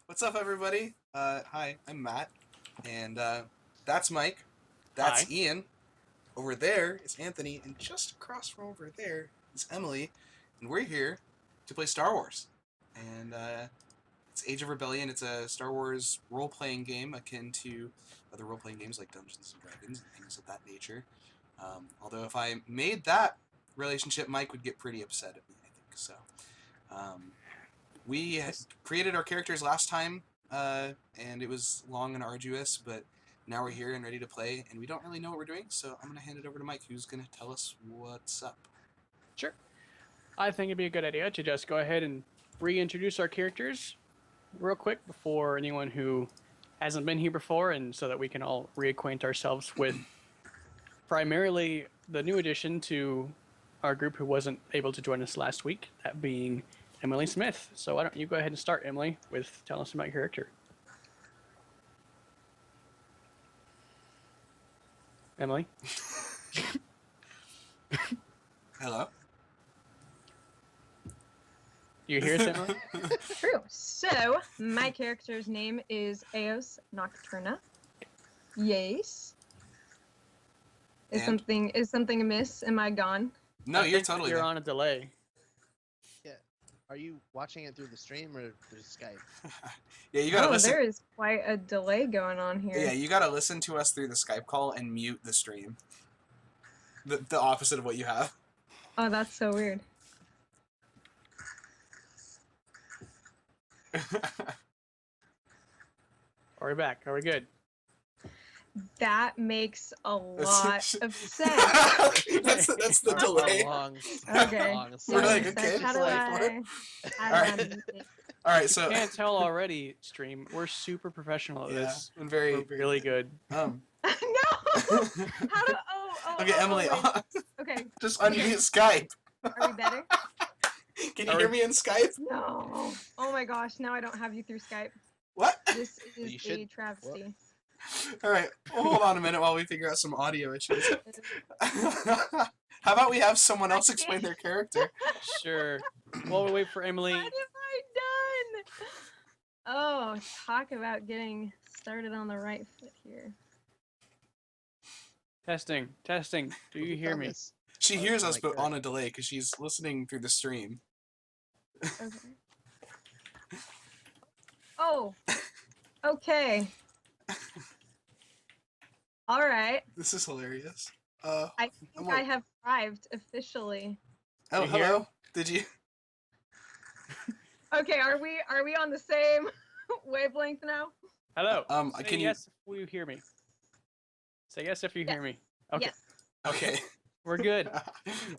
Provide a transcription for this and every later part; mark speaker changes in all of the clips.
Speaker 1: What's up, everybody? Hi, I'm Matt, and that's Mike.
Speaker 2: Hi.
Speaker 1: That's Ian. Over there is Anthony, and just across from over there is Emily, and we're here to play Star Wars. And it's Age of Rebellion. It's a Star Wars role-playing game akin to other role-playing games like Dungeons and Dragons and things of that nature. Although if I made that relationship, Mike would get pretty upset at me, I think. So. We created our characters last time, and it was long and arduous, but now we're here and ready to play, and we don't really know what we're doing, so I'm going to hand it over to Mike, who's going to tell us what's up.
Speaker 2: Sure. I think it'd be a good idea to just go ahead and reintroduce our characters real quick before anyone who hasn't been here before, and so that we can all reacquaint ourselves with primarily the new addition to our group who wasn't able to join us last week, that being Emily Smith. So why don't you go ahead and start, Emily, with telling us about your character. Emily?
Speaker 1: Hello?
Speaker 2: Do you hear us, Emily?
Speaker 3: True. So, my character's name is Eos Nocturna. Yes. Is something amiss? Am I gone?
Speaker 1: No,
Speaker 2: I
Speaker 1: you're
Speaker 2: think
Speaker 1: totally
Speaker 2: You're
Speaker 1: there.
Speaker 2: on a delay.
Speaker 4: Yeah. Are you watching it through the stream or through Skype?
Speaker 1: Yeah, you gotta listen.
Speaker 3: There is quite a delay going on here.
Speaker 1: Yeah, you gotta listen to us through the Skype call and mute the stream. The opposite of what you have.
Speaker 3: Oh, that's so weird.
Speaker 2: Are we back? Are we good?
Speaker 3: That makes a lot of sense.
Speaker 1: that's the delay.
Speaker 3: Okay.
Speaker 1: We're like, okay,
Speaker 3: How do I?
Speaker 1: Alright, so...
Speaker 2: You can't tell already, stream. We're super professional at this.
Speaker 1: and very...
Speaker 2: We're really good.
Speaker 3: No! How do...
Speaker 1: Okay, Emily,
Speaker 3: okay.
Speaker 1: just unmute Skype.
Speaker 3: Are we better?
Speaker 1: Can you hear me in Skype?
Speaker 3: No. Oh my gosh, now I don't have you through Skype.
Speaker 1: What?
Speaker 3: This is a travesty.
Speaker 1: Alright, well, hold on a minute while we figure out some audio issues. How about we have someone else explain their character?
Speaker 2: Sure. While we wait for Emily.
Speaker 3: What have I done? Oh, talk about getting started on the right foot here.
Speaker 2: Testing. Do you hear me?
Speaker 1: She hears us, but on a delay because she's listening through the stream.
Speaker 3: Okay. Oh. Okay. All right.
Speaker 1: This is hilarious.
Speaker 3: I think I have arrived officially.
Speaker 1: Oh, hello. Did you?
Speaker 3: Okay, are we on the same wavelength now?
Speaker 2: Hello.
Speaker 1: Can
Speaker 2: Say
Speaker 1: you?
Speaker 2: yes if you hear me. Say yes if you hear me. Okay.
Speaker 3: Yes.
Speaker 1: Okay.
Speaker 2: We're good.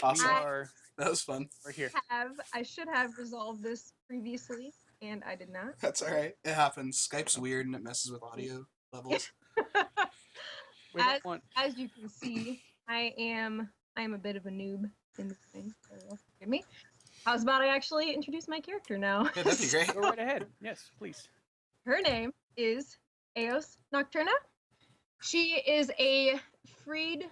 Speaker 1: Awesome.
Speaker 2: We
Speaker 1: That was fun.
Speaker 2: We're here.
Speaker 3: I should have resolved this previously, and I did not.
Speaker 1: That's all right. It happens. Skype's weird and it messes with audio levels.
Speaker 2: We don't want...
Speaker 3: As you can see, I am a bit of a noob in this thing, so forgive me. How's about I actually introduce my character now?
Speaker 1: Yeah, that'd be great.
Speaker 2: Go right ahead. Yes, please.
Speaker 3: Her name is Eos Nocturna. She is a freed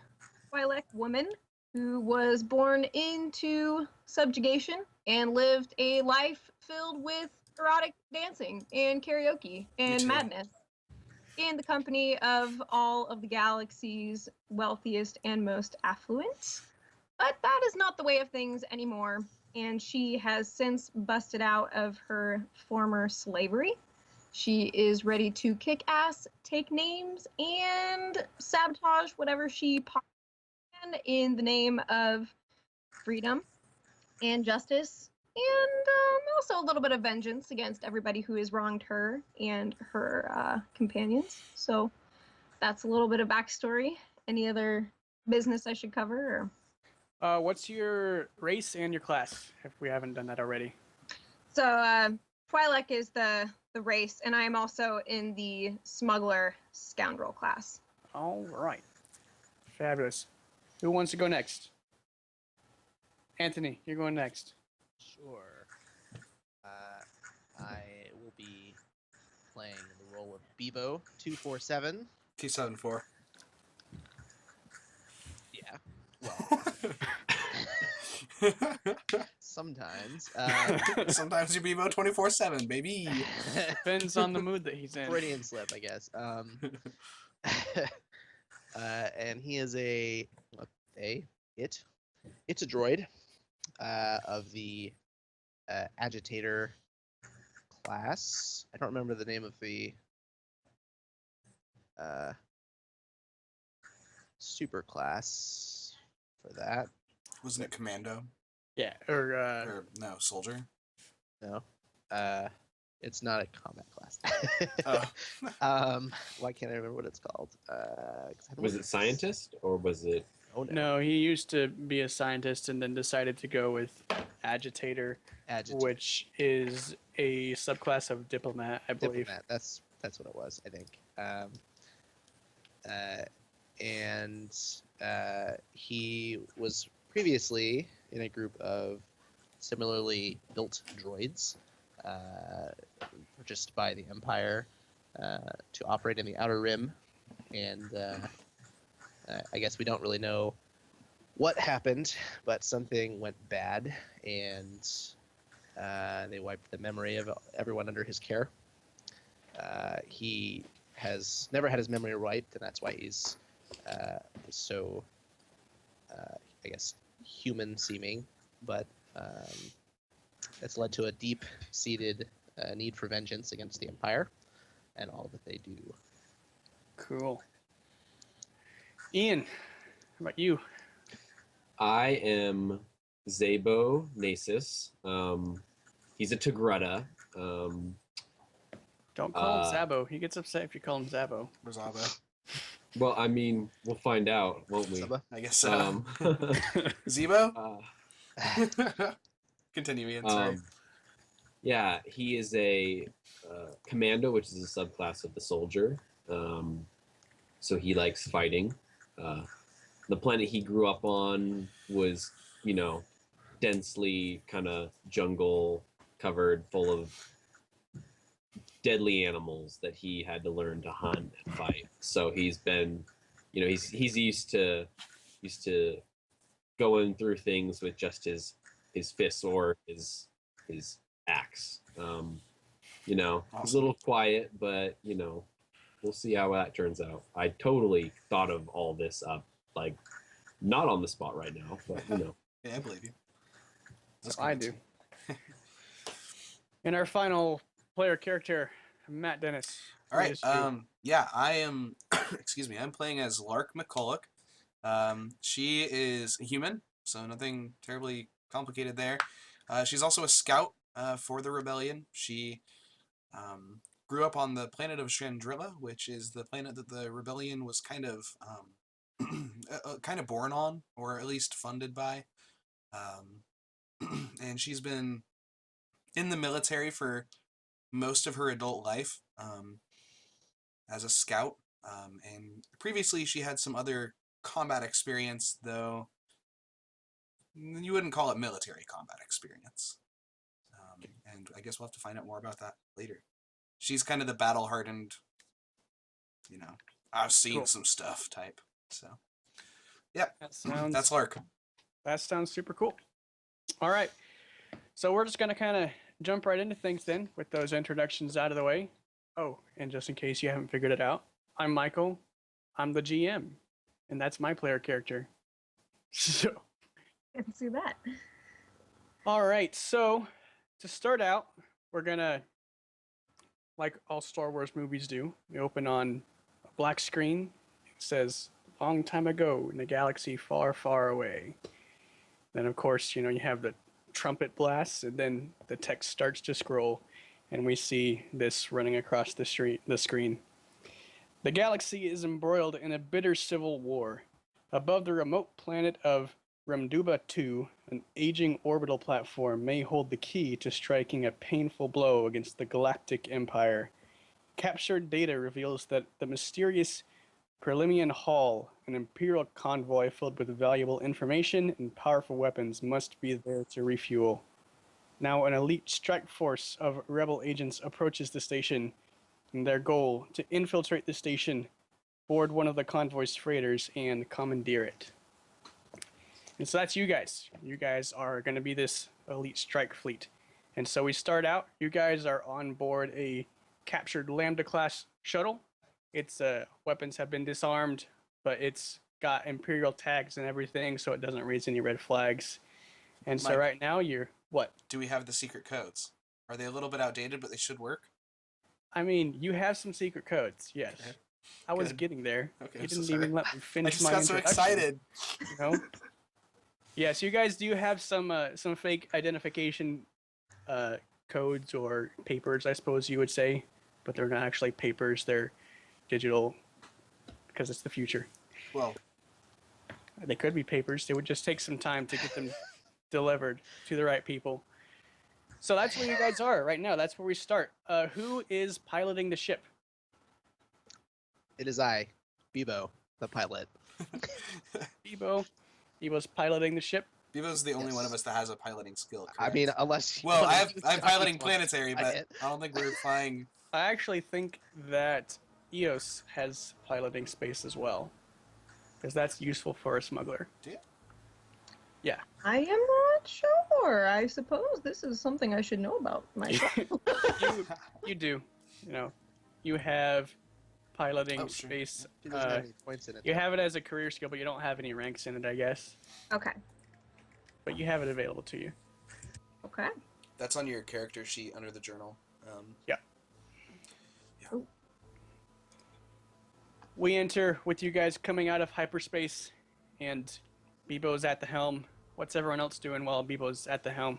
Speaker 3: Twi'lek woman who was born into subjugation and lived a life filled with erotic dancing and karaoke and madness in the company of all of the galaxy's wealthiest and most affluent. But that is not the way of things anymore, and she has since busted out of her former slavery. She is ready to kick ass, take names, and sabotage whatever she possibly can in the name of freedom and justice, and also a little bit of vengeance against everybody who has wronged her and her companions. So that's a little bit of backstory. Any other business I should cover? Or?
Speaker 2: What's your race and your class, if we haven't done that already?
Speaker 3: So Twi'lek is the race, and I am also in the smuggler scoundrel class.
Speaker 2: All right. Fabulous. Who wants to go next? Anthony, you're going next.
Speaker 4: Sure. I will be playing the role of Bebo 247.
Speaker 1: 274.
Speaker 4: Yeah. Well. Sometimes.
Speaker 1: Sometimes you Bebo 24/7, baby.
Speaker 2: Depends on the mood that he's in.
Speaker 4: Freudian slip, I guess. And he is it's a droid of the agitator class. I don't remember the name of the super class for that.
Speaker 1: Wasn't it Commando?
Speaker 2: Yeah,
Speaker 1: Or no, Soldier?
Speaker 4: No. It's not a combat class.
Speaker 1: Oh.
Speaker 4: Why can't I remember what it's called? 'Cause I don't
Speaker 5: Was
Speaker 4: think
Speaker 5: it scientist or was it?
Speaker 4: Oh no.
Speaker 2: no, he used to be a scientist and then decided to go with agitator,
Speaker 4: Agitator.
Speaker 2: which is a subclass of diplomat, I believe.
Speaker 4: Diplomat. That's what it was, I think. And he was previously in a group of similarly built droids purchased by the Empire to operate in the Outer Rim, and I guess we don't really know what happened, but something went bad, and they wiped the memory of everyone under his care. He has never had his memory wiped, and that's why he's so, I guess, human-seeming, but it's led to a deep-seated need for vengeance against the Empire and all that they do.
Speaker 2: Cool. Ian, how about you?
Speaker 5: I am Zabo Nasus. He's a Tigretta.
Speaker 2: Don't call him Zabo. He gets upset if you call him Zabo.
Speaker 1: Rosaba.
Speaker 5: Well, I mean, we'll find out, won't we?
Speaker 4: Saba?
Speaker 1: I guess so.
Speaker 5: Um,
Speaker 1: Zebo?
Speaker 5: uh,
Speaker 1: Continue, Ian, sorry.
Speaker 5: yeah, he is a commando, which is a subclass of the soldier. So he likes fighting. The planet he grew up on was, densely kind of jungle covered, full of deadly animals that he had to learn to hunt and fight. So he's been, he's used to going through things with just his fists or his axe. He's a little quiet, but we'll see how that turns out. I totally thought of all this up, like not on the spot right now, but
Speaker 1: Yeah, I believe you. That's
Speaker 2: I do. And our final player character, Matt Dennis.
Speaker 1: All right.
Speaker 2: Latest you.
Speaker 1: Yeah, I am. Excuse me. I'm playing as Lark McCulloch. She is a human, so nothing terribly complicated there. She's also a scout for the rebellion. She grew up on the planet of Chandrilla, which is the planet that the rebellion was kind of born on, or at least funded by. And she's been in the military for most of her adult life as a scout. And previously she had some other combat experience, though you wouldn't call it military combat experience. And I guess we'll have to find out more about that later. She's kind of the battle-hardened, I've seen some stuff type. So, yeah, that's Lark.
Speaker 2: That sounds super cool. All right. So we're just going to kind of jump right into things then with those introductions out of the way. Oh, and just in case you haven't figured it out, I'm Michael. I'm the GM, and that's my player character. So,
Speaker 3: I can see that.
Speaker 2: all right. So to start out, we're going to, like all Star Wars movies do, we open on a black screen. It says, long time ago in a galaxy far, far away. Then, of course, you have the trumpet blasts, and then the text starts to scroll, and we see this running across the screen. The galaxy is embroiled in a bitter civil war. Above the remote planet of Ramduba 2, an aging orbital platform may hold the key to striking a painful blow against the Galactic Empire. Captured data reveals that the mysterious Perlimian Hall, an Imperial convoy filled with valuable information and powerful weapons, must be there to refuel. Now an elite strike force of rebel agents approaches the station, and their goal, to infiltrate the station, board one of the convoy's freighters, and commandeer it. And so that's you guys. You guys are going to be this elite strike fleet. And so we start out, you guys are on board a captured Lambda class shuttle. Its weapons have been disarmed, but it's got Imperial tags and everything, so it doesn't raise any red flags. And so
Speaker 1: Mike.
Speaker 2: right now you're what?
Speaker 1: Do we have the secret codes? Are they a little bit outdated, but they should work?
Speaker 2: I mean, you have some secret codes, yes.
Speaker 1: Okay.
Speaker 2: I was
Speaker 1: Good.
Speaker 2: getting there.
Speaker 1: Okay,
Speaker 2: You
Speaker 1: I'm so
Speaker 2: didn't
Speaker 1: sorry.
Speaker 2: even let me
Speaker 1: I
Speaker 2: finish
Speaker 1: just
Speaker 2: my
Speaker 1: got so
Speaker 2: introduction,
Speaker 1: excited.
Speaker 2: You know? Yeah, so you guys do have some fake identification codes or papers, I suppose you would say, but they're not actually papers. They're digital because it's the future.
Speaker 1: Well,
Speaker 2: They could be papers. It would just take some time to get them delivered to the right people. So that's where you guys are right now. That's where we start. Who is piloting the ship?
Speaker 4: It is I, Bebo, the pilot.
Speaker 2: Bebo. Bebo's piloting the ship.
Speaker 1: Bevo's the only
Speaker 4: Yes.
Speaker 1: one of us that has a piloting skill.
Speaker 4: I
Speaker 1: Correct?
Speaker 4: mean, unless.
Speaker 1: well,
Speaker 4: unless
Speaker 1: I'm
Speaker 4: Johnny
Speaker 1: piloting
Speaker 4: wants
Speaker 1: planetary,
Speaker 4: to try
Speaker 1: but
Speaker 4: it.
Speaker 1: I don't think we're flying.
Speaker 2: I actually think that EOS has piloting space as well, because that's useful for a smuggler.
Speaker 1: Do you?
Speaker 2: Yeah.
Speaker 3: I am not sure. I suppose this is something I should know about myself.
Speaker 2: You do. You know, you have piloting
Speaker 1: Oh, sure.
Speaker 2: space.
Speaker 4: He doesn't have any points in it.
Speaker 2: You have it as a career skill, but you don't have any ranks in it, I guess.
Speaker 3: Okay.
Speaker 2: But you have it available to you.
Speaker 3: Okay.
Speaker 1: That's on your character sheet under the journal.
Speaker 2: We enter with you guys coming out of hyperspace, and Bebo's at the helm. What's everyone else doing while Bebo's at the helm?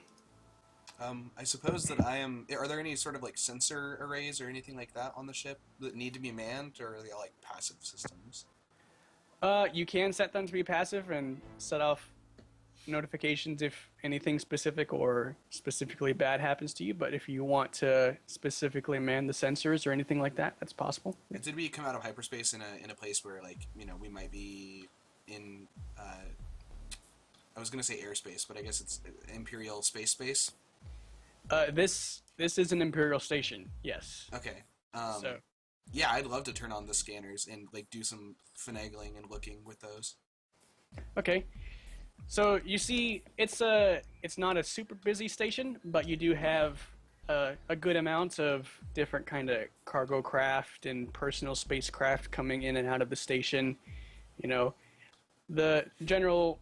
Speaker 1: I suppose that I am. Are there any sort of like sensor arrays or anything like that on the ship that need to be manned, or are they like passive systems?
Speaker 2: You can set them to be passive and set off notifications if anything specific or specifically bad happens to you, but if you want to specifically man the sensors or anything like that, that's possible.
Speaker 1: Did we come out of hyperspace in a place where like we might be in? I was gonna say airspace, but I guess it's Imperial space.
Speaker 2: This is an Imperial station, yes.
Speaker 1: Okay.
Speaker 2: So
Speaker 1: Yeah, I'd love to turn on the scanners and like do some finagling and looking with those.
Speaker 2: okay. So you see, it's not a super busy station, but you do have a good amount of different kind of cargo craft and personal spacecraft coming in and out of the station. You know, the general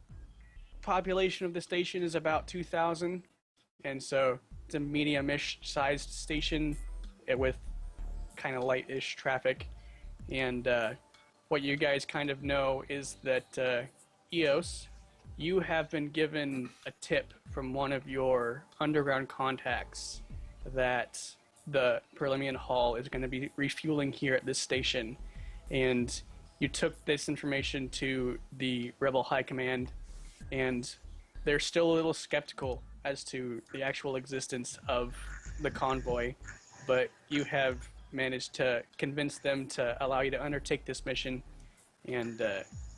Speaker 2: population of the station is about 2,000, and so it's a medium-ish sized station with kind of light-ish traffic. And what you guys kind of know is that EOS, you have been given a tip from one of your underground contacts that the Perlemian Hall is going to be refueling here at this station. And you took this information to the Rebel High Command, and they're still a little skeptical as to the actual existence of the convoy, but you have managed to convince them to allow you to undertake this mission and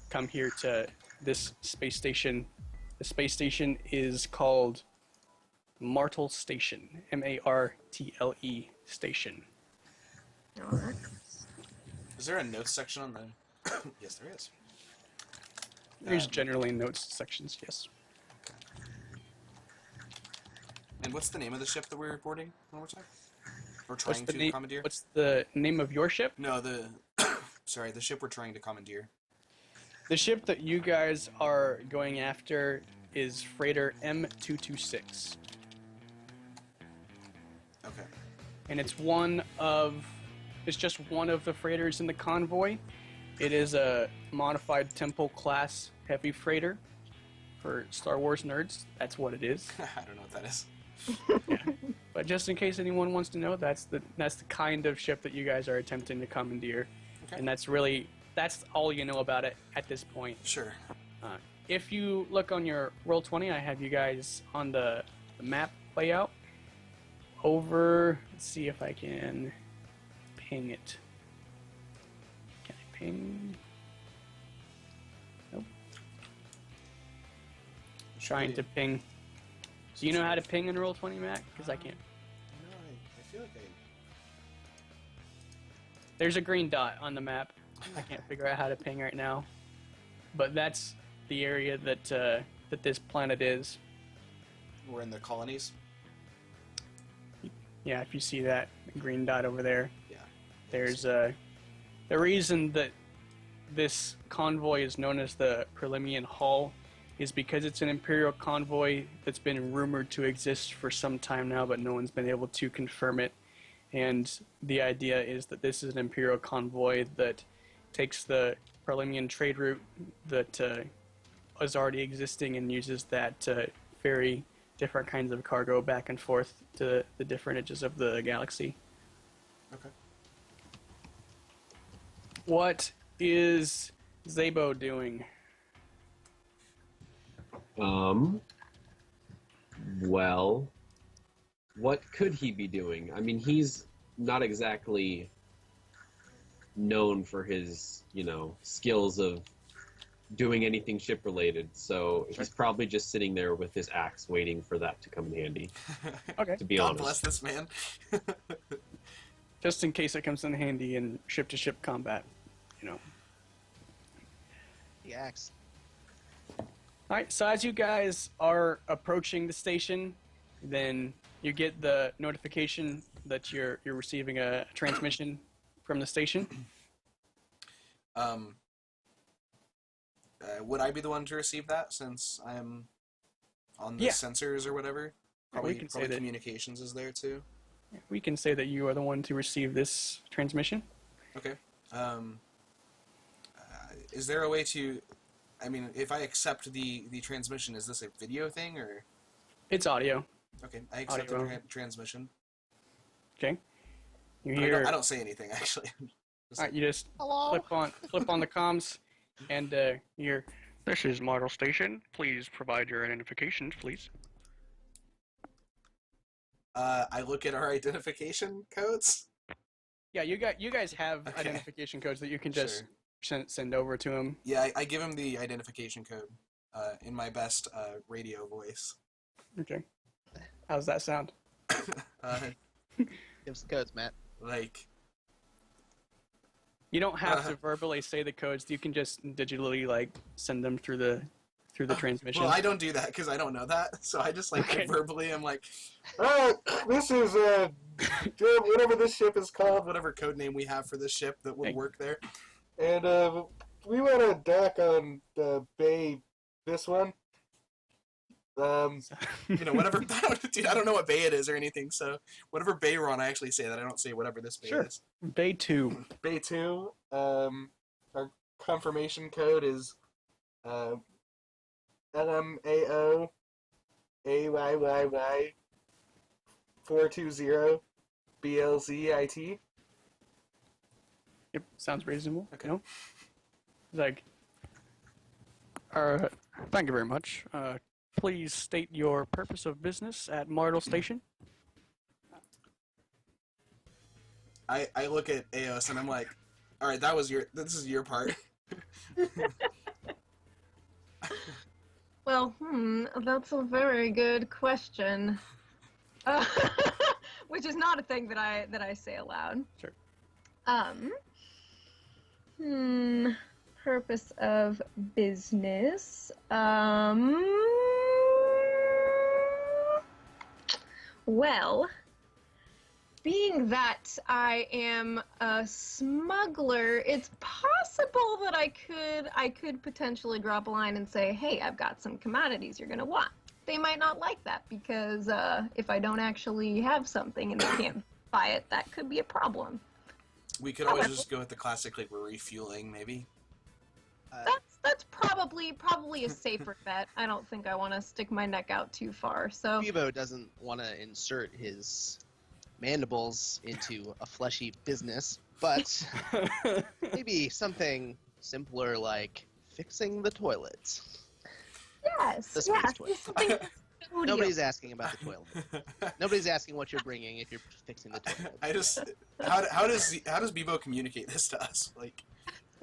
Speaker 2: come here to this space station. The space station is called Martle Station, Martle Station.
Speaker 3: All right.
Speaker 1: Is there a notes section on the? Yes, there is.
Speaker 2: There's generally notes sections, yes.
Speaker 1: And what's the name of the ship that we're boarding one more time? Or trying to commandeer?
Speaker 2: What's the name of your ship?
Speaker 1: No, the sorry, the ship we're trying to commandeer.
Speaker 2: The ship that you guys are going after is freighter M226.
Speaker 1: Okay.
Speaker 2: And it's just one of the freighters in the convoy. It is a modified Temple class heavy freighter. For Star Wars nerds, that's what it is.
Speaker 1: I don't know what that is.
Speaker 2: But just in case anyone wants to know, that's the kind of ship that you guys are attempting to commandeer.
Speaker 1: Okay.
Speaker 2: And that's all you know about it at this point.
Speaker 1: Sure.
Speaker 2: If you look on your Roll20, I have you guys on the map layout. Let's see if I can ping it. Can I ping? Nope. Trying to ping. Do you know how to ping in Roll20, Matt? Because I can't.
Speaker 1: No, I feel like
Speaker 2: There's a green dot on the map. I can't figure out how to ping right now. But that's the area that this planet is.
Speaker 1: We're in the colonies.
Speaker 2: Yeah, if you see that green dot over there,
Speaker 1: Yeah.
Speaker 2: there's the reason that this convoy is known as the Prelimian Hall is because it's an Imperial convoy that's been rumored to exist for some time now, but no one's been able to confirm it. And the idea is that this is an Imperial convoy that takes the Prelimian trade route that is already existing and uses that to ferry different kinds of cargo back and forth to the different edges of the galaxy.
Speaker 1: Okay.
Speaker 2: What is Zabo doing?
Speaker 5: Well, what could he be doing? I mean, he's not exactly known for his, skills of doing anything ship related. So he's probably just sitting there with his axe waiting for that to come in handy.
Speaker 2: Okay.
Speaker 5: To be
Speaker 1: God
Speaker 5: honest.
Speaker 1: bless this man.
Speaker 2: Just in case it comes in handy in ship-to-ship combat,
Speaker 4: The axe.
Speaker 2: All right, so as you guys are approaching the station, then you get the notification that you're receiving a transmission from the station.
Speaker 1: Would I be the one to receive that since I'm on the
Speaker 2: Yeah.
Speaker 1: sensors or whatever?
Speaker 2: Yeah, we can say
Speaker 1: Probably
Speaker 2: that.
Speaker 1: communications is there too.
Speaker 2: We can say that you are the one to receive this transmission.
Speaker 1: Okay. Is there a way to? I mean, if I accept the transmission, is this a video thing or?
Speaker 2: It's audio.
Speaker 1: Okay, I accept the
Speaker 2: Audio.
Speaker 1: transmission.
Speaker 2: Okay. You
Speaker 1: But
Speaker 2: hear.
Speaker 1: I don't say anything actually.
Speaker 2: All right, you just
Speaker 4: Hello.
Speaker 2: flip on the comms, and you hear. This is model station. Please provide your identifications, please.
Speaker 1: I look at our identification codes.
Speaker 2: Yeah, you guys have
Speaker 1: Okay.
Speaker 2: identification codes that you can just
Speaker 1: Sure.
Speaker 2: send over to him.
Speaker 1: Yeah, I give him the identification code in my best radio voice.
Speaker 2: Okay. How's that sound?
Speaker 4: Give us the codes, Matt.
Speaker 1: Like,
Speaker 2: You don't have to verbally say the codes. You can just digitally send them through the transmission.
Speaker 1: well, I don't do that because I don't know that. So I just
Speaker 2: Okay.
Speaker 1: verbally, I'm like, this is whatever this ship is called, whatever code name we have for this ship that would
Speaker 2: Hey.
Speaker 1: work there, and we want to dock on bay this one. Whatever. Dude, I don't know what bay it is or anything. So whatever bay we're on, I actually say that. I don't say whatever this bay
Speaker 2: Sure.
Speaker 1: is.
Speaker 2: Bay 2.
Speaker 1: Bay 2. Our confirmation code is LMAO AYYY 420 BLZIT.
Speaker 2: Yep, sounds reasonable.
Speaker 1: Okay.
Speaker 2: You know? Like, thank you very much. Please state your purpose of business at Martel Station.
Speaker 1: I look at Eos and I'm like, all right, this is your part.
Speaker 3: Well, that's a very good question. Which is not a thing that I say aloud.
Speaker 2: Sure.
Speaker 3: Purpose of business. Well, being that I am a smuggler, it's possible that I could potentially drop a line and say, "Hey, I've got some commodities you're gonna want." They might not like that because if I don't actually have something and they can't buy it, that could be a problem.
Speaker 1: We could always just go with the classic, like, we're refueling, maybe.
Speaker 3: That's probably a safer bet. I don't think I want to stick my neck out too far. So
Speaker 4: Vivo doesn't want to insert his mandibles into a fleshy business, but maybe something simpler like fixing the toilets.
Speaker 3: yes,
Speaker 4: The space
Speaker 3: yes,
Speaker 4: toilet.
Speaker 3: something custodial.
Speaker 4: Nobody's asking about the toilet. Nobody's asking what you're bringing if you're fixing the toilet.
Speaker 1: I just how does Bebo communicate this to us? Like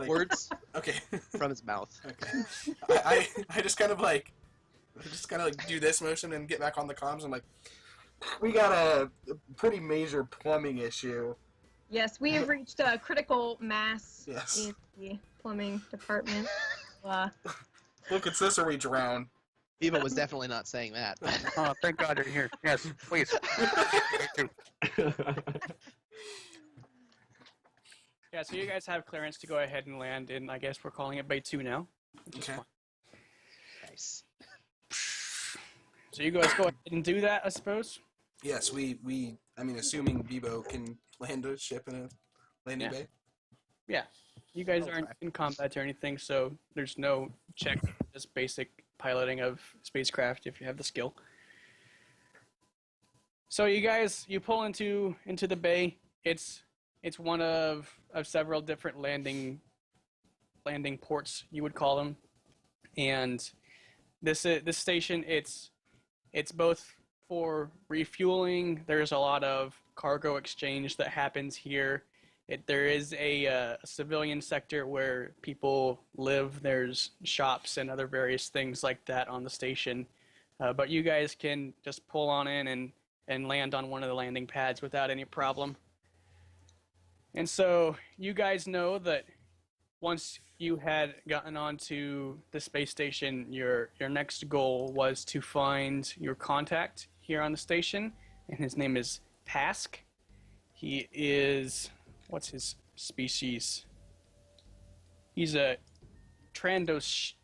Speaker 4: Words
Speaker 1: okay.
Speaker 4: from his mouth.
Speaker 1: Okay. I just kind of do this motion and get back on the comms. I'm like, we got a pretty major plumbing issue.
Speaker 3: Yes, we have reached a critical mass
Speaker 1: Yes.
Speaker 3: in the plumbing department.
Speaker 1: Look, it's this or we drown.
Speaker 4: Viva was definitely not saying that.
Speaker 2: Oh, thank God you're here. Yes, please. Yeah, so you guys have clearance to go ahead and land in, I guess we're calling it Bay 2 now. Which is
Speaker 1: Okay.
Speaker 2: fine.
Speaker 4: Nice.
Speaker 2: So you guys go ahead and do that, I suppose?
Speaker 1: Yes, I mean, assuming Bebo can land a ship in a landing
Speaker 2: Yeah.
Speaker 1: bay.
Speaker 2: Yeah. You guys
Speaker 4: I'll
Speaker 2: aren't
Speaker 4: try.
Speaker 2: in combat or anything, so there's no check, just basic piloting of spacecraft if you have the skill. So you guys, you pull into the bay. It's one of several different landing ports, you would call them. And this station, it's both for refueling. There's a lot of cargo exchange that happens here. There is a civilian sector where people live. There's shops and other various things like that on the station. But you guys can just pull on in and land on one of the landing pads without any problem. And so you guys know that once you had gotten onto the space station, your next goal was to find your contact here on the station, and his name is Pask. He is, what's his species? He's a Trandoshan.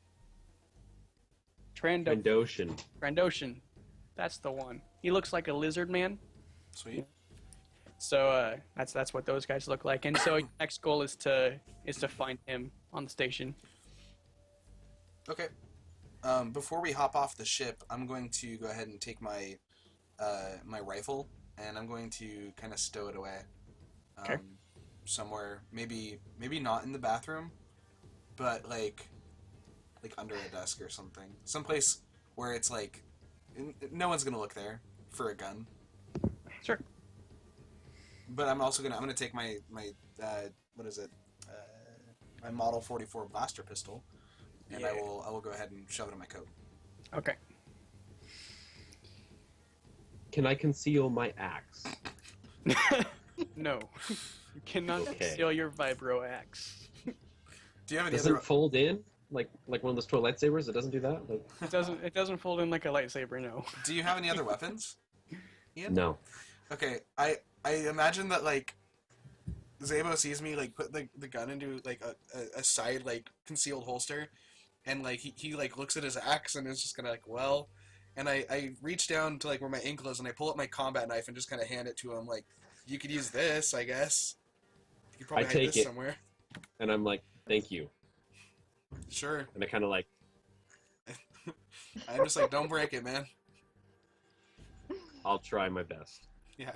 Speaker 5: Trandoshan.
Speaker 2: That's the one. He looks like a lizard man.
Speaker 1: Sweet.
Speaker 2: So that's what those guys look like. And so your next goal is to find him on the station.
Speaker 1: Okay. Before we hop off the ship, I'm going to go ahead and take my my rifle, and I'm going to kind of stow it away.
Speaker 2: Okay.
Speaker 1: Somewhere, maybe not in the bathroom, but like under a desk or something. Someplace where it's like no one's gonna look there for a gun.
Speaker 2: Sure.
Speaker 1: But I'm also gonna take my what is it? My Model 44 blaster pistol, and
Speaker 2: Yeah.
Speaker 1: I will go ahead and shove it in my coat.
Speaker 2: Okay.
Speaker 5: Can I conceal my axe?
Speaker 2: No. You cannot
Speaker 5: Okay.
Speaker 2: conceal your vibro axe.
Speaker 1: Do you have any
Speaker 5: Does it
Speaker 1: other?
Speaker 5: fold in like one of those toy lightsabers? It doesn't do that. Like,
Speaker 2: It doesn't fold in like a lightsaber, no.
Speaker 1: Do you have any other weapons? Ian?
Speaker 5: no.
Speaker 1: Okay, I imagine that like Zabo sees me like put the gun into like a side like concealed holster, and like he like looks at his axe and is just gonna like well, and I reach down to like where my ankle is and I pull up my combat knife and just kind of hand it to him like, you could use this, I guess. You could probably
Speaker 5: I
Speaker 1: hide
Speaker 5: take
Speaker 1: this
Speaker 5: it.
Speaker 1: somewhere.
Speaker 5: And I'm like, thank you.
Speaker 1: Sure.
Speaker 5: And I kind of like,
Speaker 1: I'm just like, don't break it, man.
Speaker 5: I'll try my best.
Speaker 1: Yeah.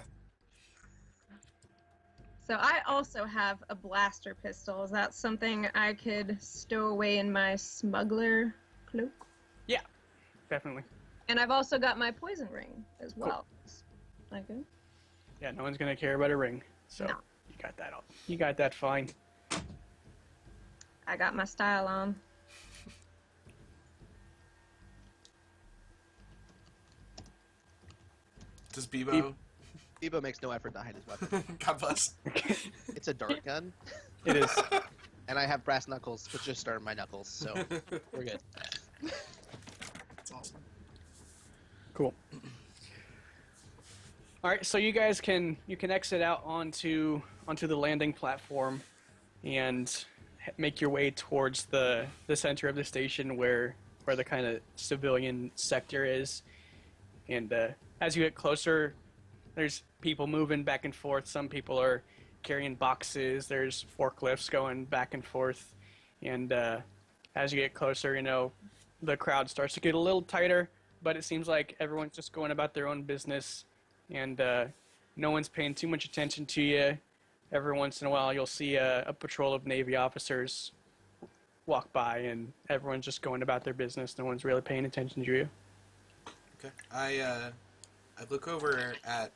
Speaker 3: So I also have a blaster pistol. Is that something I could stow away in my smuggler cloak?
Speaker 2: Definitely.
Speaker 3: And I've also got my poison ring as well. Okay.
Speaker 2: Yeah, no one's gonna care about a ring. So
Speaker 3: No.
Speaker 2: you got that all. You got that fine.
Speaker 3: I got my style on.
Speaker 1: Does Bebo?
Speaker 4: Bebo makes no effort to hide his weapon.
Speaker 1: God bless.
Speaker 4: It's a dart gun,
Speaker 2: It is.
Speaker 4: and I have brass knuckles, which just are my knuckles, so we're good.
Speaker 1: That's awesome.
Speaker 2: Cool. All right, so you guys can exit out onto the landing platform and make your way towards the center of the station where the kind of civilian sector is. And as you get closer, there's people moving back and forth. Some people are carrying boxes. There's forklifts going back and forth. And as you get closer, you know, the crowd starts to get a little tighter, but it seems like everyone's just going about their own business, and no one's paying too much attention to you. Every once in a while, you'll see a patrol of Navy officers walk by, and everyone's just going about their business. No one's really paying attention to you.
Speaker 1: Okay. I look over at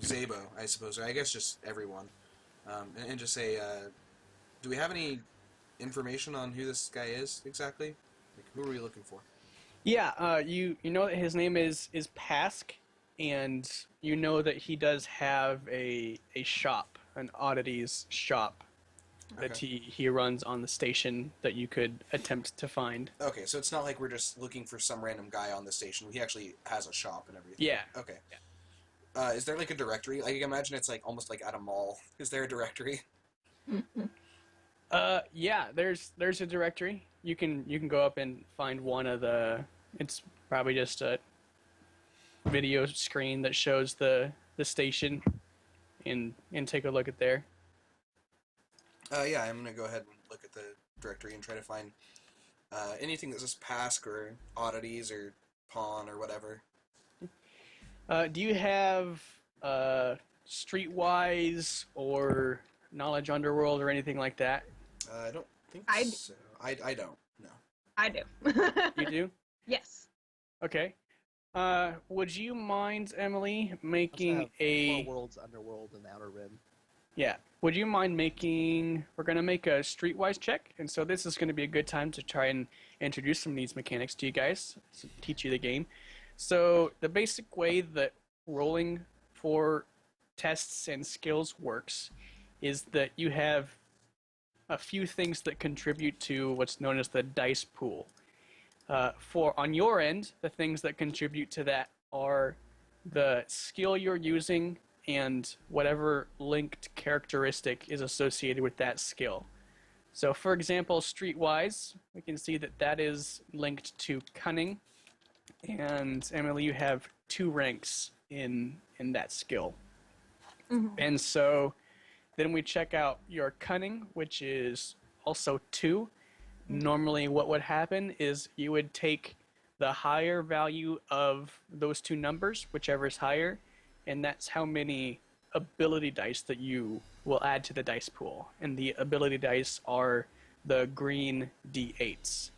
Speaker 1: Zabo, I suppose, or I guess just everyone, and just say, do we have any information on who this guy is exactly? Like, who are we looking for?
Speaker 2: Yeah, you know that his name is Pask, and you know that he does have a shop, an oddities shop. that
Speaker 1: Okay.
Speaker 2: he runs on the station that you could attempt to find.
Speaker 1: Okay, so it's not like we're just looking for some random guy on the station. He actually has a shop and everything.
Speaker 2: Yeah.
Speaker 1: Okay.
Speaker 2: Yeah.
Speaker 1: Is there like a directory? Like, I imagine it's like almost like at a mall. Is there a directory?
Speaker 2: Yeah, there's a directory. You can go up and find one of the. It's probably just a video screen that shows the station, and take a look at there.
Speaker 1: Yeah, I'm gonna go ahead and look at the directory and try to find anything that says Pask or oddities or pawn or whatever.
Speaker 2: Do you have Streetwise or Knowledge Underworld or anything like that?
Speaker 1: I don't think
Speaker 3: I d-
Speaker 1: so. I don't. No.
Speaker 3: I do.
Speaker 2: You do?
Speaker 3: Yes.
Speaker 2: Okay. Would you mind, Emily,
Speaker 4: Also
Speaker 2: making
Speaker 4: have
Speaker 2: a...
Speaker 4: Four Worlds, Underworld, and Outer Rim.
Speaker 2: Yeah. Would you mind making... We're going to make a Streetwise check, and so this is going to be a good time to try and introduce some of these mechanics to you guys, to teach you the game. So the basic way that rolling for tests and skills works is that you have a few things that contribute to what's known as the dice pool. For on your end, the things that contribute to that are the skill you're using and whatever linked characteristic is associated with that skill. So, for example, Streetwise, we can see that that is linked to cunning, and Emily, you have 2 ranks in that skill.
Speaker 3: Mhm.
Speaker 2: And so then we check out your cunning, which is also 2. Normally what would happen is you would take the higher value of those 2 numbers, whichever is higher, and that's how many ability dice that you will add to the dice pool. And the ability dice are the green d8s.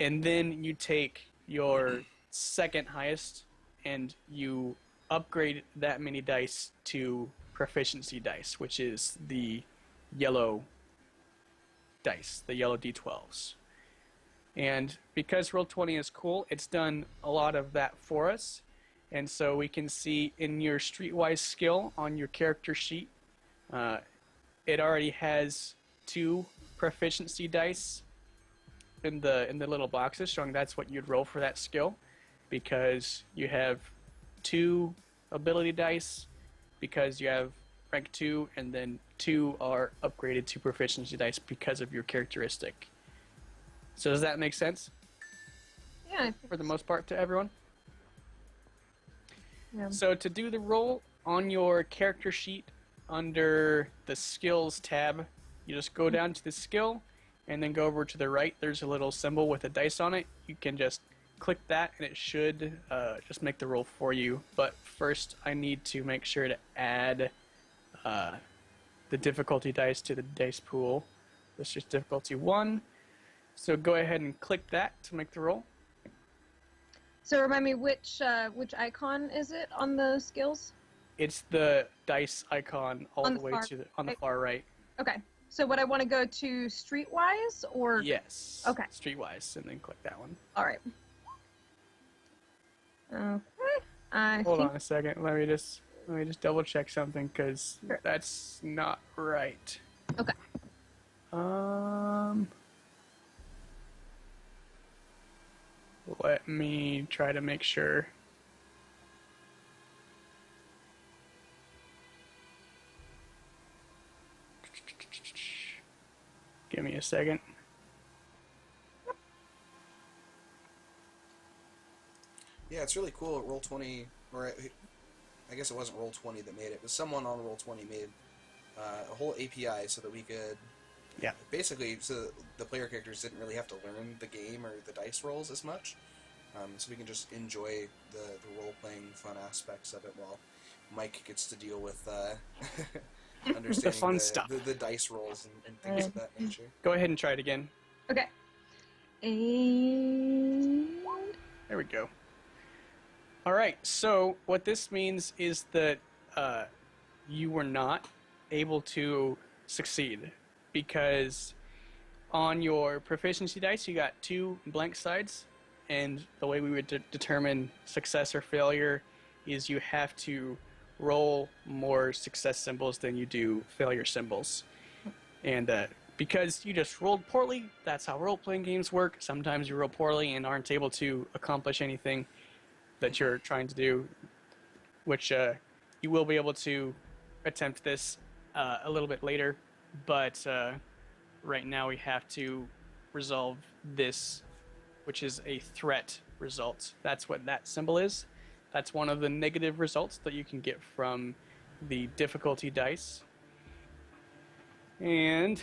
Speaker 2: And then you take your second highest and you upgrade that many dice to proficiency dice, which is the yellow dice, the yellow d12s. And because Roll20 is cool, it's done a lot of that for us. And so we can see in your Streetwise skill on your character sheet, it already has 2 proficiency dice in the little boxes showing that's what you'd roll for that skill, because you have 2 ability dice because you have rank 2, and then 2 are upgraded to proficiency dice because of your characteristic. So does that make sense
Speaker 3: Yeah. I think
Speaker 2: for the
Speaker 3: so.
Speaker 2: most part to everyone?
Speaker 3: Yeah.
Speaker 2: So to do the roll on your character sheet under the skills tab, you just go down to the skill and then go over to the right. There's a little symbol with a dice on it. You can just click that and it should just make the roll for you. But first I need to make sure to add the difficulty dice to the dice pool. This is difficulty 1. So go ahead and click that to make the roll.
Speaker 3: So remind me which icon is it on the skills?
Speaker 2: It's the dice icon all
Speaker 3: On
Speaker 2: the
Speaker 3: the
Speaker 2: way
Speaker 3: far
Speaker 2: to on the
Speaker 3: right.
Speaker 2: far right.
Speaker 3: Okay. So would I want to go to Streetwise or?
Speaker 2: Yes.
Speaker 3: Okay.
Speaker 2: Streetwise, and then click that one.
Speaker 3: All right. Okay. I
Speaker 2: Hold
Speaker 3: think
Speaker 2: on a second. Let me just double check something because
Speaker 3: Sure.
Speaker 2: that's not right.
Speaker 3: Okay.
Speaker 2: Let me try to make sure. Give me a second.
Speaker 1: Yeah, it's really cool at Roll20, or I guess it wasn't Roll20 that made it, but someone on Roll20 made a whole API so that we could,
Speaker 2: Yeah.
Speaker 1: basically, so the player characters didn't really have to learn the game or the dice rolls as much, so we can just enjoy the role-playing fun aspects of it while Mike gets to deal with understanding
Speaker 2: fun stuff.
Speaker 1: the dice rolls and things of that nature.
Speaker 2: Go ahead and try it again.
Speaker 3: okay. And
Speaker 2: There we go. All right. So what this means is that you were not able to succeed because on your proficiency dice you got 2 blank sides, and the way we would determine success or failure is you have to roll more success symbols than you do failure symbols. And because you just rolled poorly, that's how role-playing games work. Sometimes you roll poorly and aren't able to accomplish anything that you're trying to do, which you will be able to attempt this a little bit later, but right now we have to resolve this, which is a threat result. That's what that symbol is. That's one of the negative results that you can get from the difficulty dice. And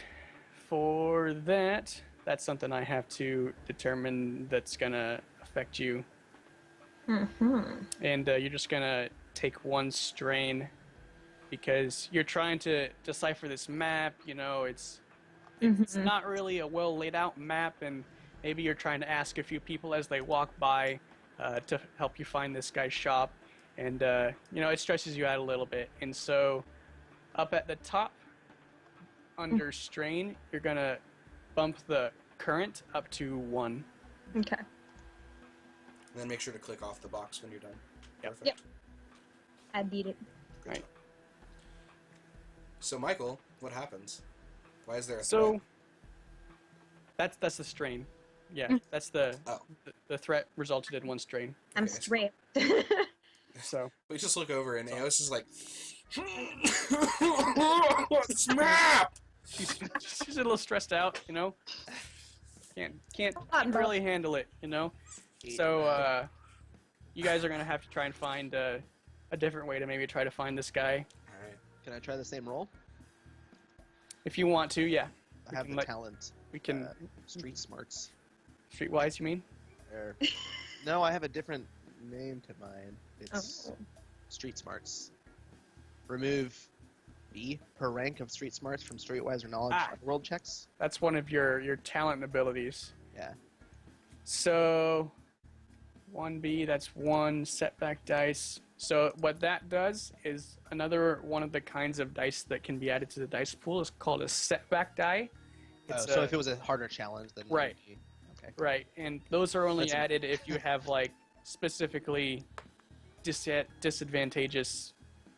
Speaker 2: for that, that's something I have to determine that's going to affect you. And you're just going to take one strain because you're trying to decipher this map. You know, it's not really a well laid out map, and maybe you're trying to ask a few people as they walk by to help you find this guy's shop, and you know, it stresses you out a little bit. And so up at the top under strain, you're gonna bump the current up to 1.
Speaker 3: Okay.
Speaker 1: And then make sure to click off the box when you're done.
Speaker 2: Yep.
Speaker 1: Perfect.
Speaker 3: Yep. I beat it.
Speaker 1: Good
Speaker 2: Right.
Speaker 1: job. So Michael, what happens? Why is there a
Speaker 2: So
Speaker 1: threat?
Speaker 2: that's the strain. Yeah, that's the threat resulted in 1 strain.
Speaker 3: I'm
Speaker 1: Okay.
Speaker 3: straight.
Speaker 2: So
Speaker 1: We just look over and Aos is like, snap!
Speaker 2: she's a little stressed out, you know. Can't
Speaker 3: Button
Speaker 2: really handle it, you know. So you guys are gonna have to try and find a different way to maybe try to find this guy.
Speaker 1: All right.
Speaker 4: Can I try the same roll?
Speaker 2: If you want to, yeah.
Speaker 4: I have
Speaker 2: can
Speaker 4: the
Speaker 2: let-
Speaker 4: talent.
Speaker 2: We can
Speaker 4: Street smarts.
Speaker 2: streetwise, you mean?
Speaker 4: Or, no, I have a different name to mine. It's
Speaker 3: Oh.
Speaker 4: Street Smarts. Remove B per rank of Street Smarts from Streetwise or Knowledge
Speaker 2: Ah.
Speaker 4: world checks.
Speaker 2: That's one of your talent abilities.
Speaker 4: Yeah.
Speaker 2: So 1B, that's 1 setback dice. So what that does is another one of the kinds of dice that can be added to the dice pool is called a setback die. It's
Speaker 4: so
Speaker 2: a-
Speaker 4: if it was a harder challenge, then
Speaker 2: Right.
Speaker 4: maybe- Okay.
Speaker 2: Right, and those are only
Speaker 4: That's
Speaker 2: added if you have like specifically disadvantageous,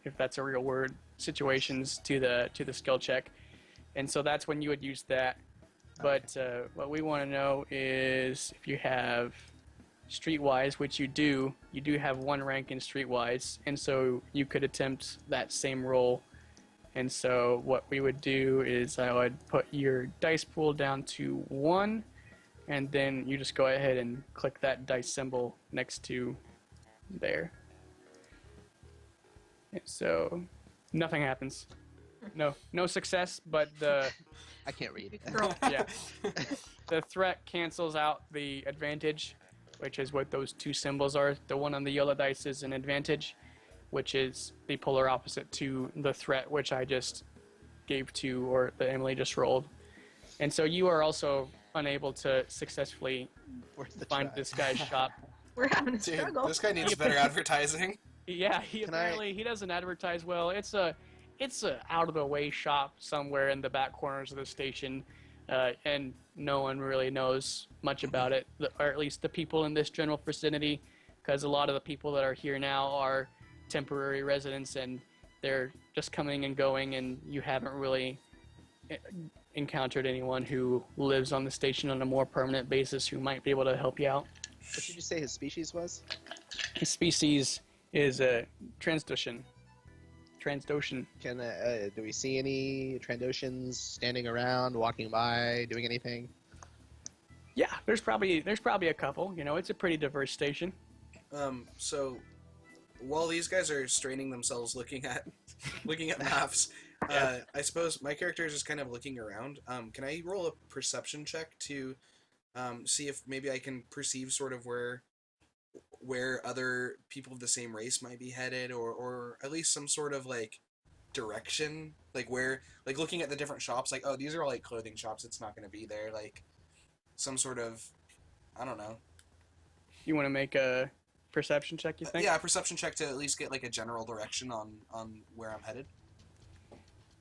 Speaker 2: if that's a real word, situations to the skill check, and so that's when you would use that. But what we want to know is if you have Streetwise, which you do have 1 rank in Streetwise, and so you could attempt that same roll. And so what we would do is I would put your dice pool down to 1, and then you just go ahead and click that dice symbol next to there. And so nothing happens. No success, but the
Speaker 4: I can't read.
Speaker 3: Girl.
Speaker 2: yeah, the threat cancels out the advantage, which is what those 2 symbols are. The one on the yellow dice is an advantage, which is the polar opposite to the threat, which I just gave to, or that Emily just rolled. And so you are also unable to successfully
Speaker 4: Worth the
Speaker 2: find
Speaker 4: try.
Speaker 2: this guy's shop.
Speaker 3: We're having a
Speaker 1: Dude,
Speaker 3: struggle.
Speaker 1: this guy needs better advertising.
Speaker 2: Yeah, he he doesn't advertise well. It's a out of the way shop somewhere in the back corners of the station, and no one really knows much about it, or at least the people in this general vicinity, because a lot of the people that are here now are temporary residents, and they're just coming and going, and you haven't really encountered anyone who lives on the station on a more permanent basis who might be able to help you out.
Speaker 4: What did you say his species was?
Speaker 2: His species is a Transdoshan.
Speaker 4: Can do we see any Trandoshans standing around, walking by, doing anything?
Speaker 2: Yeah, there's probably a couple. You know, it's a pretty diverse station.
Speaker 1: So while these guys are straining themselves looking at maps, I suppose my character is just kind of looking around. Can I roll a perception check to see if maybe I can perceive sort of where other people of the same race might be headed, or at least some sort of like direction, like where, like looking at the different shops, like, oh, these are all like clothing shops, it's not going to be there, like some sort of, I don't know.
Speaker 2: You want to make a perception check, you think?
Speaker 1: Yeah, a perception check to at least get like a general direction on where I'm headed.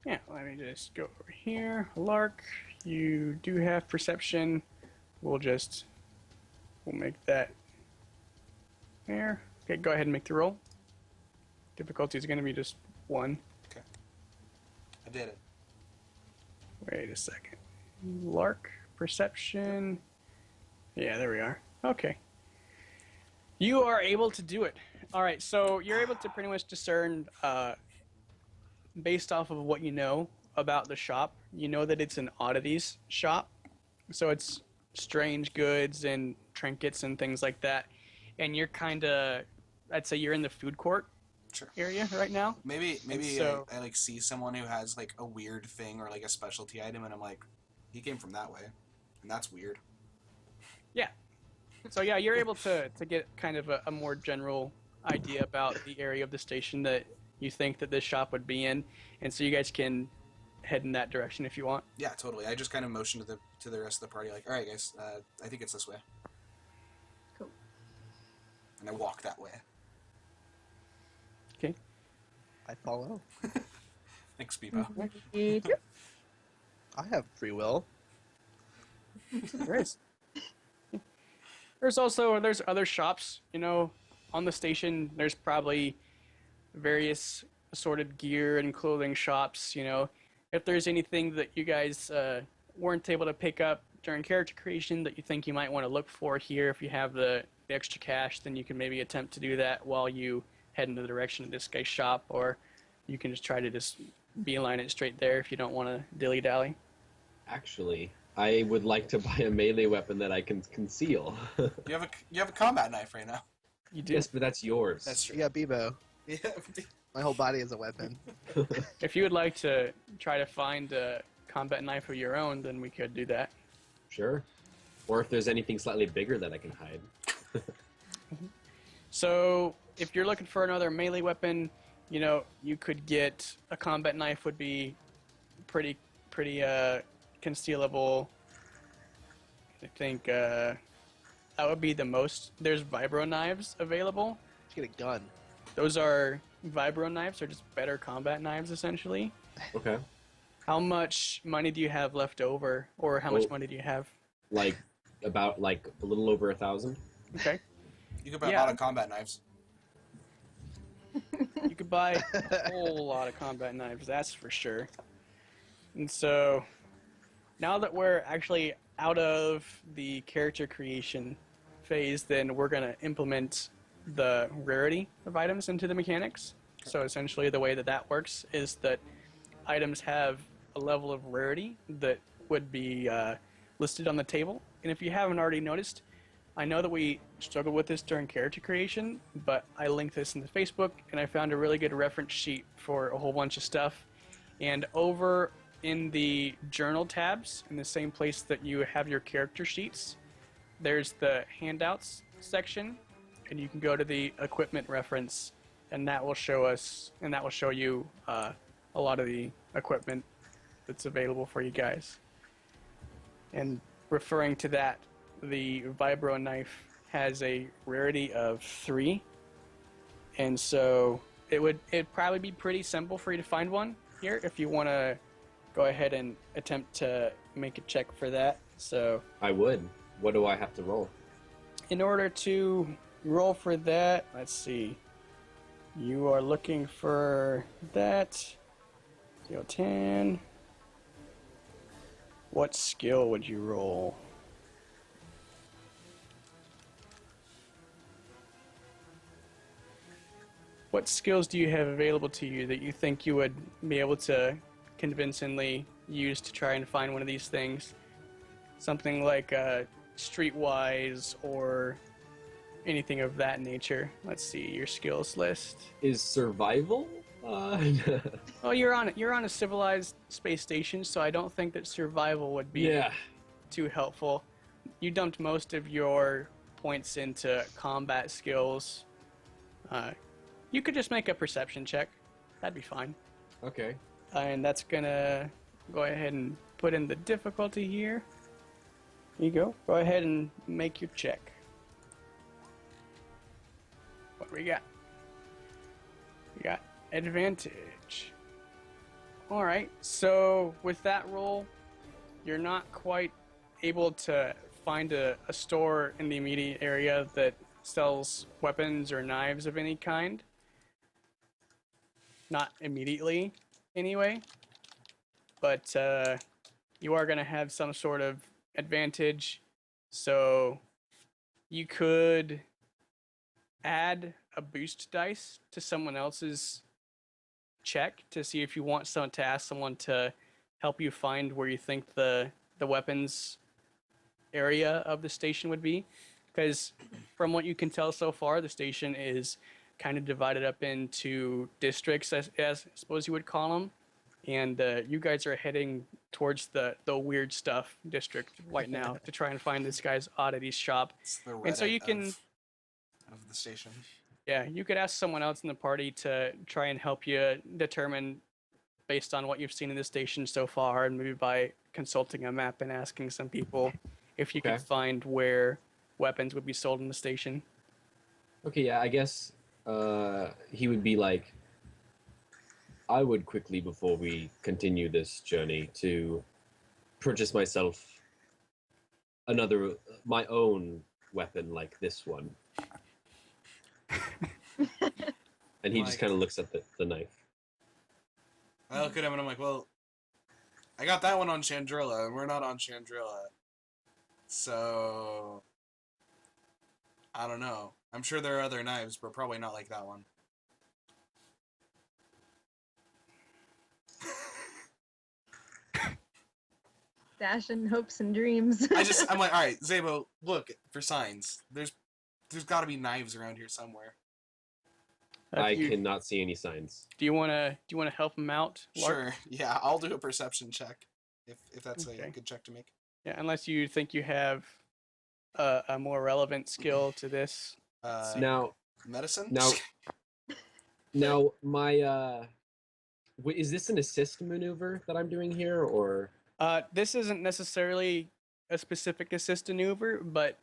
Speaker 2: Yeah, let me just go over here. Lark, you do have perception. We'll make that there. Okay, go ahead and make the roll. Difficulty is going to be just 1.
Speaker 1: I did it.
Speaker 2: Wait a second. Lark, perception. Yeah, there we are. Okay. You are able to do it. All right, so you're able to pretty much discern, based off of what you know about the shop, you know that it's an oddities shop. So it's strange goods and trinkets and things like that. And you're kind of, I'd say you're in the food court
Speaker 1: Sure.
Speaker 2: area right now.
Speaker 1: Maybe
Speaker 2: so-
Speaker 1: I like see someone who has like a weird thing or like a specialty item, and I'm like, he came from that way, and that's weird.
Speaker 2: Yeah. So yeah, you're able to get kind of a more general idea about the area of the station that you think that this shop would be in, and so you guys can head in that direction if you want.
Speaker 1: Yeah, totally. I just kind of motioned to the rest of the party, like, all right, guys, I think it's this way.
Speaker 3: Cool.
Speaker 1: And I walk that way.
Speaker 2: Okay.
Speaker 4: I follow.
Speaker 1: Thanks, Bebo.
Speaker 3: Me too.
Speaker 4: I have free will.
Speaker 2: There is. There's other shops, you know, on the station. There's probably various assorted gear and clothing shops, you know. If there's anything that you guys weren't able to pick up during character creation that you think you might want to look for here, if you have the extra cash, then you can maybe attempt to do that while you head in the direction of this guy's shop, or you can just try to just beeline it straight there if you don't want to dilly-dally.
Speaker 5: Actually, I would like to buy a melee weapon that I can conceal.
Speaker 1: You have a combat knife right now.
Speaker 2: You do.
Speaker 5: Yes, but that's yours.
Speaker 1: That's true.
Speaker 4: Yeah, Bebo.
Speaker 1: Yeah.
Speaker 4: My whole body is a weapon.
Speaker 2: If you would like to try to find a combat knife of your own, then we could do that.
Speaker 5: Sure. Or if there's anything slightly bigger that I can hide.
Speaker 2: So if you're looking for another melee weapon, you know, you could get a combat knife would be pretty concealable. I think that would be the most. There's vibro knives available.
Speaker 4: Just get a gun.
Speaker 2: Those are vibro knives, are just better combat knives essentially.
Speaker 5: Okay.
Speaker 2: How much money do you have left over, or how much
Speaker 5: Well-
Speaker 2: money do you have?
Speaker 5: Like about like a little over 1,000.
Speaker 2: Okay,
Speaker 1: You can buy a
Speaker 2: Yeah.
Speaker 1: lot of combat knives.
Speaker 2: you could buy a whole lot of combat knives, that's for sure. And so, now that we're actually out of the character creation phase, then we're going to implement the rarity of items into the mechanics. So essentially the way that that works is that items have a level of rarity that would be listed on the table. And if you haven't already noticed, I know that we struggled with this during character creation, but I linked this into Facebook and I found a really good reference sheet for a whole bunch of stuff. And over in the journal tabs, in the same place that you have your character sheets, there's the handouts section, and you can go to the equipment reference, and that will show us, and that will show you a lot of the equipment that's available for you guys. And referring to that, the vibro knife has a rarity of 3, and so it'd probably be pretty simple for you to find one here if you want to go ahead and attempt to make a check for that. So
Speaker 5: I would. What do I have to roll?
Speaker 2: in order to roll for that, let's see. You are looking for that. Deal 10. What skill would you roll? What skills do you have available to you that you think you would be able to convincingly use to try and find one of these things? Something like streetwise or anything of that nature. Let's see your skills list.
Speaker 5: Is survival?
Speaker 2: Oh, you're on a civilized space station, so I don't think that survival would be
Speaker 5: yeah.
Speaker 2: too helpful. You dumped most of your points into combat skills. You could just make a perception check. That'd be fine.
Speaker 5: Okay.
Speaker 2: And that's gonna go ahead and put in the difficulty here. Here you go. Go ahead and make your check. What do we got? We got advantage. Alright, so with that roll, you're not quite able to find a store in the immediate area that sells weapons or knives of any kind. Not immediately, anyway. But you are going to have some sort of advantage. So you could add a boost dice to someone else's check to see if you want someone to ask someone to help you find where you think the weapons area of the station would be, because from what you can tell so far, the station is kind of divided up into districts, as I suppose you would call them, and you guys are heading towards the weird stuff district right now to try and find this guy's oddity shop.
Speaker 1: It's the Reddit
Speaker 2: And so you can,
Speaker 1: of the station.
Speaker 2: yeah, you could ask someone else in the party to try and help you determine based on what you've seen in the station so far, and maybe by consulting a map and asking some people if you
Speaker 5: Okay.
Speaker 2: could find where weapons would be sold in the station.
Speaker 5: Okay, yeah, I guess he would be like, I would quickly, before we continue this journey, to purchase myself my own weapon like this one. And he just
Speaker 1: Like-
Speaker 5: kind of looks at the knife.
Speaker 1: I look at him and I'm like, well, I got that one on Chandrilla, and we're not on Chandrilla. So, I don't know. I'm sure there are other knives, but probably not like that one.
Speaker 3: Dashing hopes and dreams.
Speaker 1: I'm like, all right, Zabo, look for signs. There's got to be knives around here somewhere.
Speaker 5: I cannot see any signs.
Speaker 2: Do you wanna help him out, Lark?
Speaker 1: Sure, yeah, I'll do a perception check if that's
Speaker 2: Okay.
Speaker 1: a good check to make.
Speaker 2: Yeah, unless you think you have a more relevant skill to this.
Speaker 5: Now,
Speaker 1: Medicine.
Speaker 5: now my is this an assist maneuver that I'm doing here, or?
Speaker 2: This isn't necessarily a specific assist maneuver, but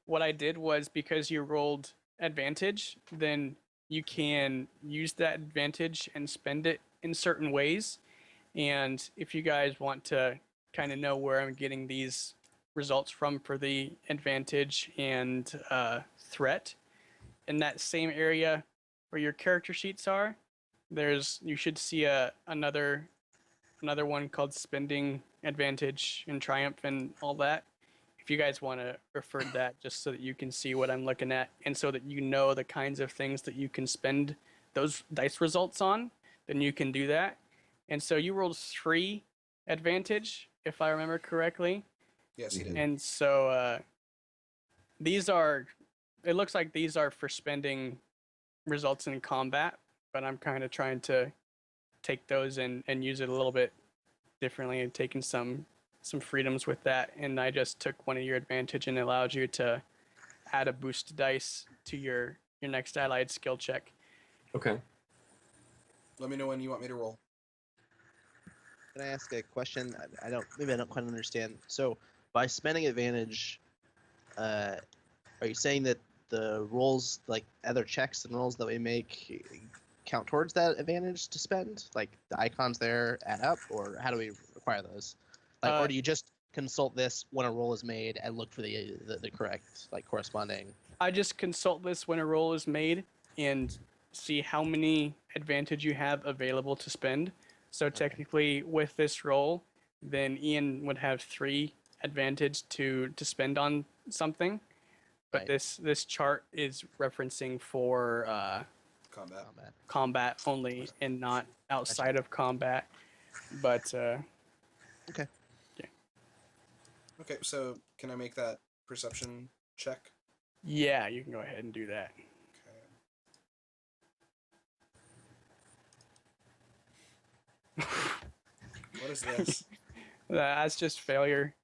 Speaker 2: what I did was, because you rolled advantage, then you can use that advantage and spend it in certain ways. And if you guys want to kind of know where I'm getting these results from for the advantage and threat, in that same area where your character sheets are, you should see another one called spending advantage and triumph and all that. If you guys want to refer to that, just so that you can see what I'm looking at, and so that you know the kinds of things that you can spend those dice results on, then you can do that. And so you rolled 3 advantage, if I remember correctly.
Speaker 1: Yes, he did.
Speaker 2: And so it looks like these are for spending results in combat, but I'm kind of trying to take those and use it a little bit differently, and taking some freedoms with that. And I just took one of your advantage and allowed you to add a boost dice to your next allied skill check.
Speaker 5: Okay.
Speaker 1: Let me know when you want me to roll.
Speaker 4: Can I ask a question? I don't quite understand. So, by spending advantage, are you saying that the rolls, like other checks and rolls that we make, count towards that advantage to spend? Like the icons there add up, or how do we require those? Like, or do you just consult this when a roll is made and look for the correct, like, corresponding?
Speaker 2: I just consult this when a roll is made and see how many advantage you have available to spend. So technically, with this roll, then Ian would have 3 advantage to spend on something. But
Speaker 4: Right.
Speaker 2: this chart is referencing for
Speaker 1: Combat.
Speaker 2: combat only, and not outside of combat. But
Speaker 1: Okay, so can I make that perception check?
Speaker 2: yeah, you can go ahead and do that.
Speaker 1: Okay. What is this?
Speaker 2: That's just failure,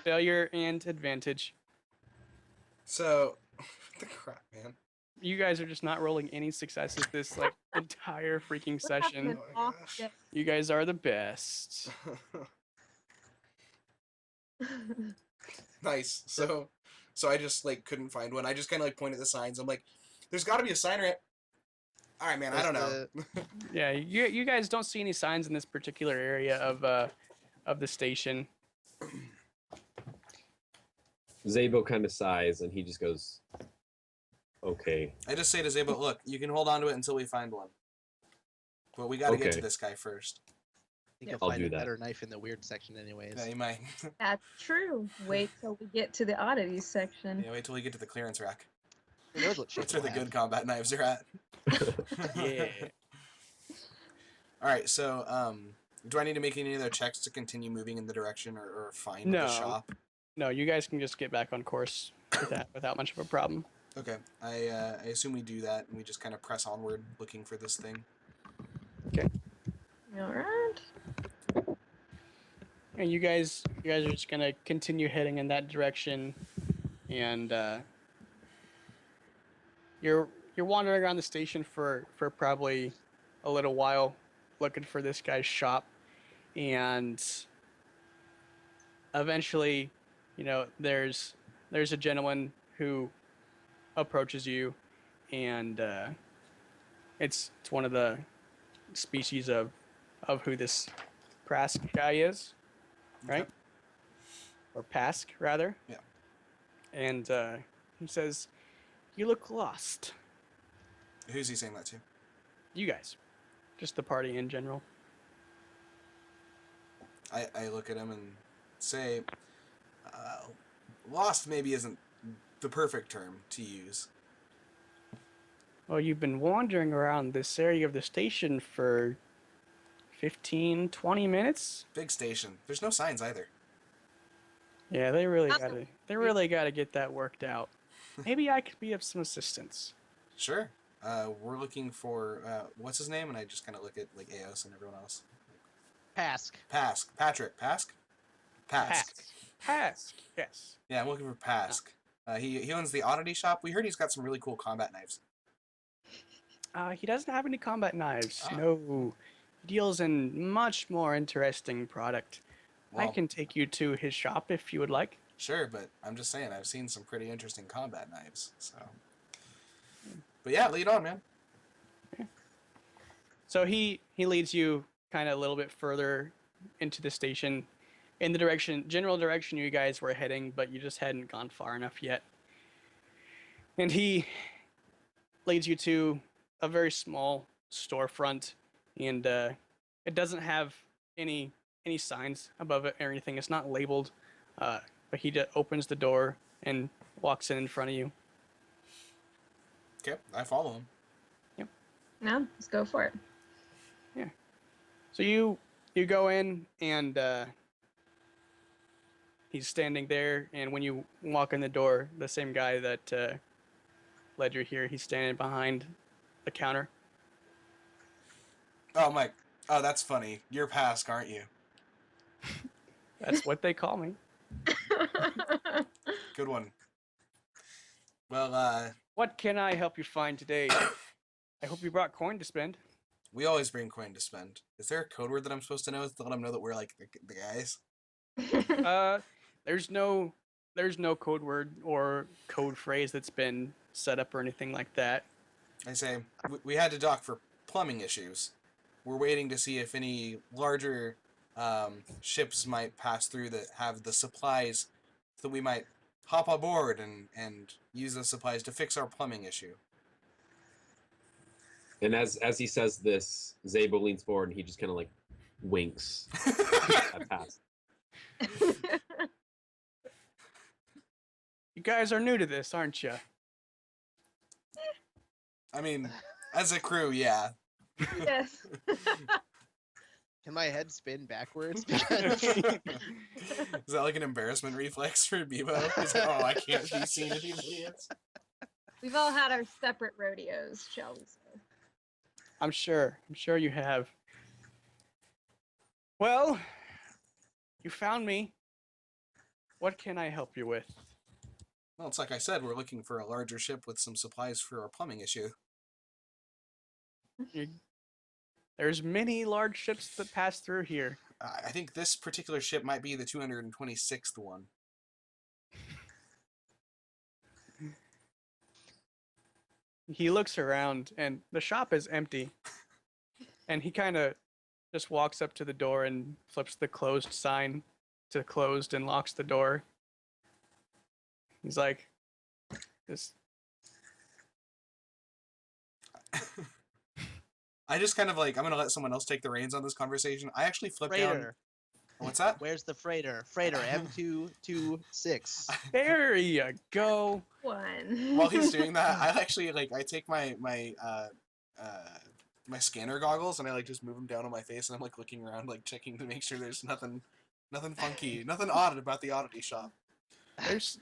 Speaker 2: failure and advantage.
Speaker 1: So, what the crap, man?
Speaker 2: You guys are just not rolling any successes this entire freaking session.
Speaker 1: Oh my gosh.
Speaker 2: You guys are the best.
Speaker 1: Nice. So I just couldn't find one. I just kind of pointed at the signs. I'm like, there's got to be a sign right. All right, man. I don't know.
Speaker 2: Yeah, you guys don't see any signs in this particular area of the station.
Speaker 5: Zabo kind of sighs and he just goes, okay.
Speaker 1: I just say to Zabo, look, you can hold on to it until we find one. But we got to get to
Speaker 5: Okay.
Speaker 1: this guy first.
Speaker 4: think
Speaker 3: Yep.
Speaker 4: you'll
Speaker 5: I'll
Speaker 4: find
Speaker 5: do
Speaker 4: a
Speaker 5: that.
Speaker 4: better knife in the weird section, anyways.
Speaker 1: Yeah, you might.
Speaker 3: That's true. Wait till we get to the oddities section.
Speaker 1: Yeah, wait till we get to the clearance rack.
Speaker 4: Who knows what shape
Speaker 1: That's where the
Speaker 4: it'll
Speaker 1: good
Speaker 4: have.
Speaker 1: combat knives are at.
Speaker 2: Yeah.
Speaker 1: All right, so do I need to make any other checks to continue moving in the direction or find
Speaker 2: No.
Speaker 1: the shop?
Speaker 2: No, you guys can just get back on course without much of a problem.
Speaker 1: Okay, I assume we do that and we just kind of press onward looking for this thing.
Speaker 3: All right.
Speaker 2: And you guys are just gonna continue heading in that direction, and you're wandering around the station for probably a little while, looking for this guy's shop, and eventually, there's a gentleman who approaches you, and it's one of the species of who this Prask guy is, right?
Speaker 1: Okay.
Speaker 2: Or Pask, rather.
Speaker 1: Yeah.
Speaker 2: And he says, "You look lost."
Speaker 1: Who's he saying that to?
Speaker 2: You guys, just the party in general.
Speaker 1: I look at him and say, lost maybe isn't the perfect term to use.
Speaker 2: Well, you've been wandering around this area of the station for 15, 20 minutes.
Speaker 1: Big station. There's no signs either.
Speaker 2: Yeah, they really
Speaker 3: Awesome.
Speaker 2: gotta get that worked out. Maybe I could be of some assistance.
Speaker 1: Sure. We're looking for what's his name, and I just kind of look at like Eos and everyone else.
Speaker 4: Pask.
Speaker 1: Pask. Patrick. Pask. Pask.
Speaker 2: Pask. Yes.
Speaker 1: Yeah, I'm looking for Pask. He owns the oddity shop. We heard he's got some really cool combat knives.
Speaker 2: He doesn't have any combat knives.
Speaker 1: Ah.
Speaker 2: No. He deals in much more interesting product. I
Speaker 1: Well,
Speaker 2: can take you to his shop if you would like.
Speaker 1: sure, but I'm just saying I've seen some pretty interesting combat knives. So, but yeah, lead on, man.
Speaker 2: So he leads you kind of a little bit further into the station, in the general direction you guys were heading, but you just hadn't gone far enough yet. And he leads you to a very small storefront, and it doesn't have any signs above it or anything. It's not labeled, but he opens the door and walks in front of you.
Speaker 1: Okay, I follow him.
Speaker 3: Now, let's go for it.
Speaker 2: So you go in, and he's standing there, and when you walk in the door, the same guy that led you here, he's standing behind the counter.
Speaker 1: Oh, Mike. Oh, that's funny. You're Pask, aren't you?
Speaker 2: That's what they call me.
Speaker 1: Good one. Well,
Speaker 2: What can I help you find today? I hope you brought coin to spend.
Speaker 1: we always bring coin to spend. Is there a code word that I'm supposed to know to let them know that we're like the guys?
Speaker 2: There's no code word or code phrase that's been set up or anything like that.
Speaker 1: I say we had to dock for plumbing issues. We're waiting to see if any larger ships might pass through that have the supplies, so we might hop aboard and use those supplies to fix our plumbing issue.
Speaker 5: And as he says this, Zabo leans forward and he just kind of like winks at Pask.
Speaker 2: You guys are new to this, aren't you?
Speaker 1: I mean, as a crew, yeah.
Speaker 3: Yes.
Speaker 4: Can my head spin backwards?
Speaker 1: Is that like an embarrassment reflex for Bebo? He's like, oh, I can't be seen with these idiots.
Speaker 3: We've all had our separate rodeos, shall we say.
Speaker 2: I'm sure you have. Well, you found me. What can I help you with?
Speaker 1: Well, it's like I said, we're looking for a larger ship with some supplies for our plumbing issue.
Speaker 2: There's many large ships that pass through here.
Speaker 1: I think this particular ship might be the 226th one.
Speaker 2: He looks around, and the shop is empty. And he kind of just walks up to the door and flips the closed sign to closed and locks the door. He's like, this.
Speaker 1: I just kind of like I'm gonna let someone else take the reins on this conversation. I actually flipped down.
Speaker 4: Freighter.
Speaker 1: What's that?
Speaker 4: Where's the freighter? Freighter M226.
Speaker 2: There you go.
Speaker 3: One.
Speaker 1: While he's doing that, I actually like I take my scanner goggles and I like just move them down on my face and I'm like looking around, like checking to make sure there's nothing funky, nothing odd about the oddity shop.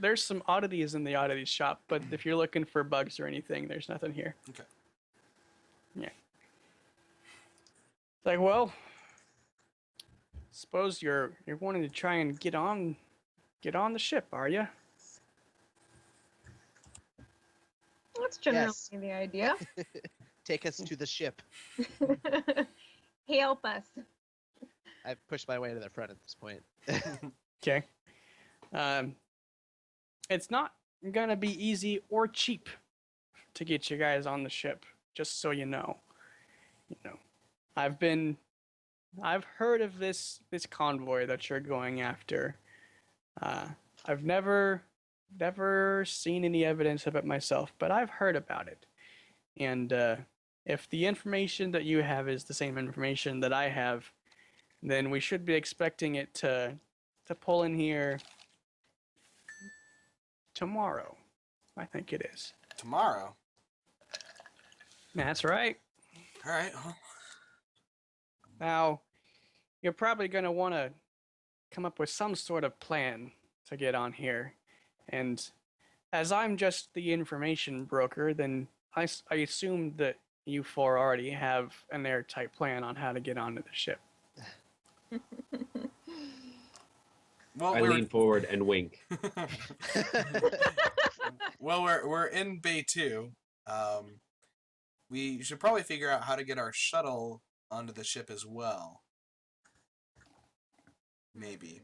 Speaker 2: There's some oddities in the oddity shop, but if you're looking for bugs or anything, there's nothing here.
Speaker 1: Okay.
Speaker 2: Yeah. It's like, well, suppose you're wanting to try and get on the ship, are you?
Speaker 3: That's generally
Speaker 4: Yes.
Speaker 3: the idea.
Speaker 4: Take us to the ship.
Speaker 3: Help us.
Speaker 4: I've pushed my way to the front at this point.
Speaker 2: Okay. It's not gonna be easy or cheap to get you guys on the ship, just so you know. You know, I've heard of this convoy that you're going after. I've never seen any evidence of it myself, but I've heard about it. And if the information that you have is the same information that I have, then we should be expecting it to pull in here tomorrow. I think it is.
Speaker 1: Tomorrow.
Speaker 2: That's right.
Speaker 1: All right. Well,
Speaker 2: Now, you're probably going to want to come up with some sort of plan to get on here. And as I'm just the information broker, then I assume that you four already have an airtight plan on how to get onto the ship.
Speaker 1: well,
Speaker 5: I
Speaker 1: we're
Speaker 5: lean forward and wink.
Speaker 1: well, we're in Bay 2. We should probably figure out how to get our shuttle onto the ship as well. Maybe.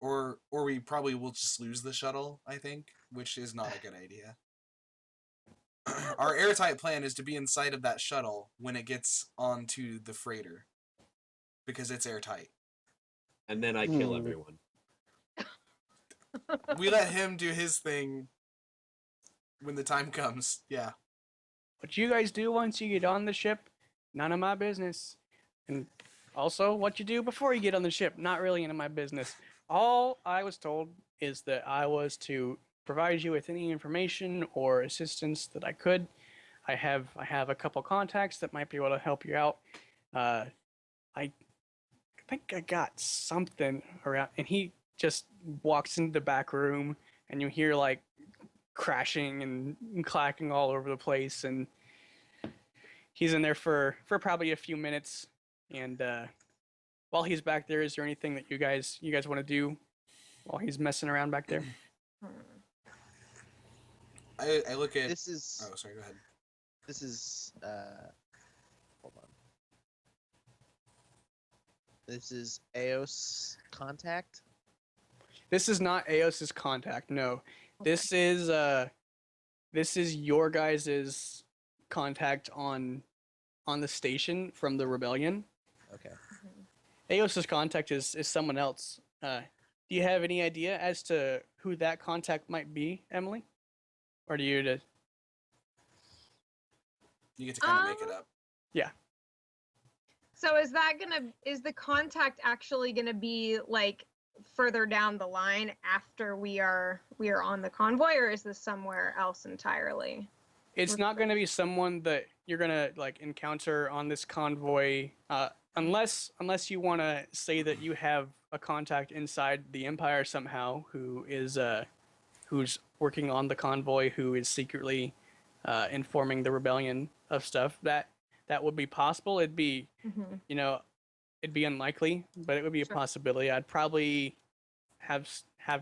Speaker 1: Or we probably will just lose the shuttle, I think, which is not a good idea. Our airtight plan is to be inside of that shuttle when it gets onto the freighter. Because it's airtight.
Speaker 5: And then I kill everyone.
Speaker 1: We let him do his thing when the time comes. Yeah.
Speaker 2: What you guys do once you get on the ship, none of my business. And also, what you do before you get on the ship, not really any of my business. All I was told is that I was to provide you with any information or assistance that I could. I have a couple contacts that might be able to help you out. I think I got something around, and he just walks into the back room, and you hear like crashing and clacking all over the place, and he's in there for probably a few minutes. And while he's back there, is there anything that you guys want to do while he's messing around back there?
Speaker 1: I look at...
Speaker 4: This is
Speaker 1: Oh, sorry, go ahead.
Speaker 4: this is hold on. This is Eos contact.
Speaker 2: This is not Eos's contact. No, this is your guys's contact on the station from the rebellion.
Speaker 4: Okay.
Speaker 2: Eos's contact is someone else. Do you have any idea as to who that contact might be, Emily? Or do you just...
Speaker 1: You get to kind of make it up.
Speaker 2: Yeah.
Speaker 3: So is the contact actually gonna be like further down the line after we are on the convoy, or is this somewhere else entirely?
Speaker 2: It's not going to be someone that you're going to like encounter on this convoy, unless you want to say that you have a contact inside the Empire somehow who is who's working on the convoy, who is secretly informing the rebellion of stuff. That would be possible. It'd be it'd be unlikely, but it would be a
Speaker 3: Sure.
Speaker 2: possibility. I'd probably have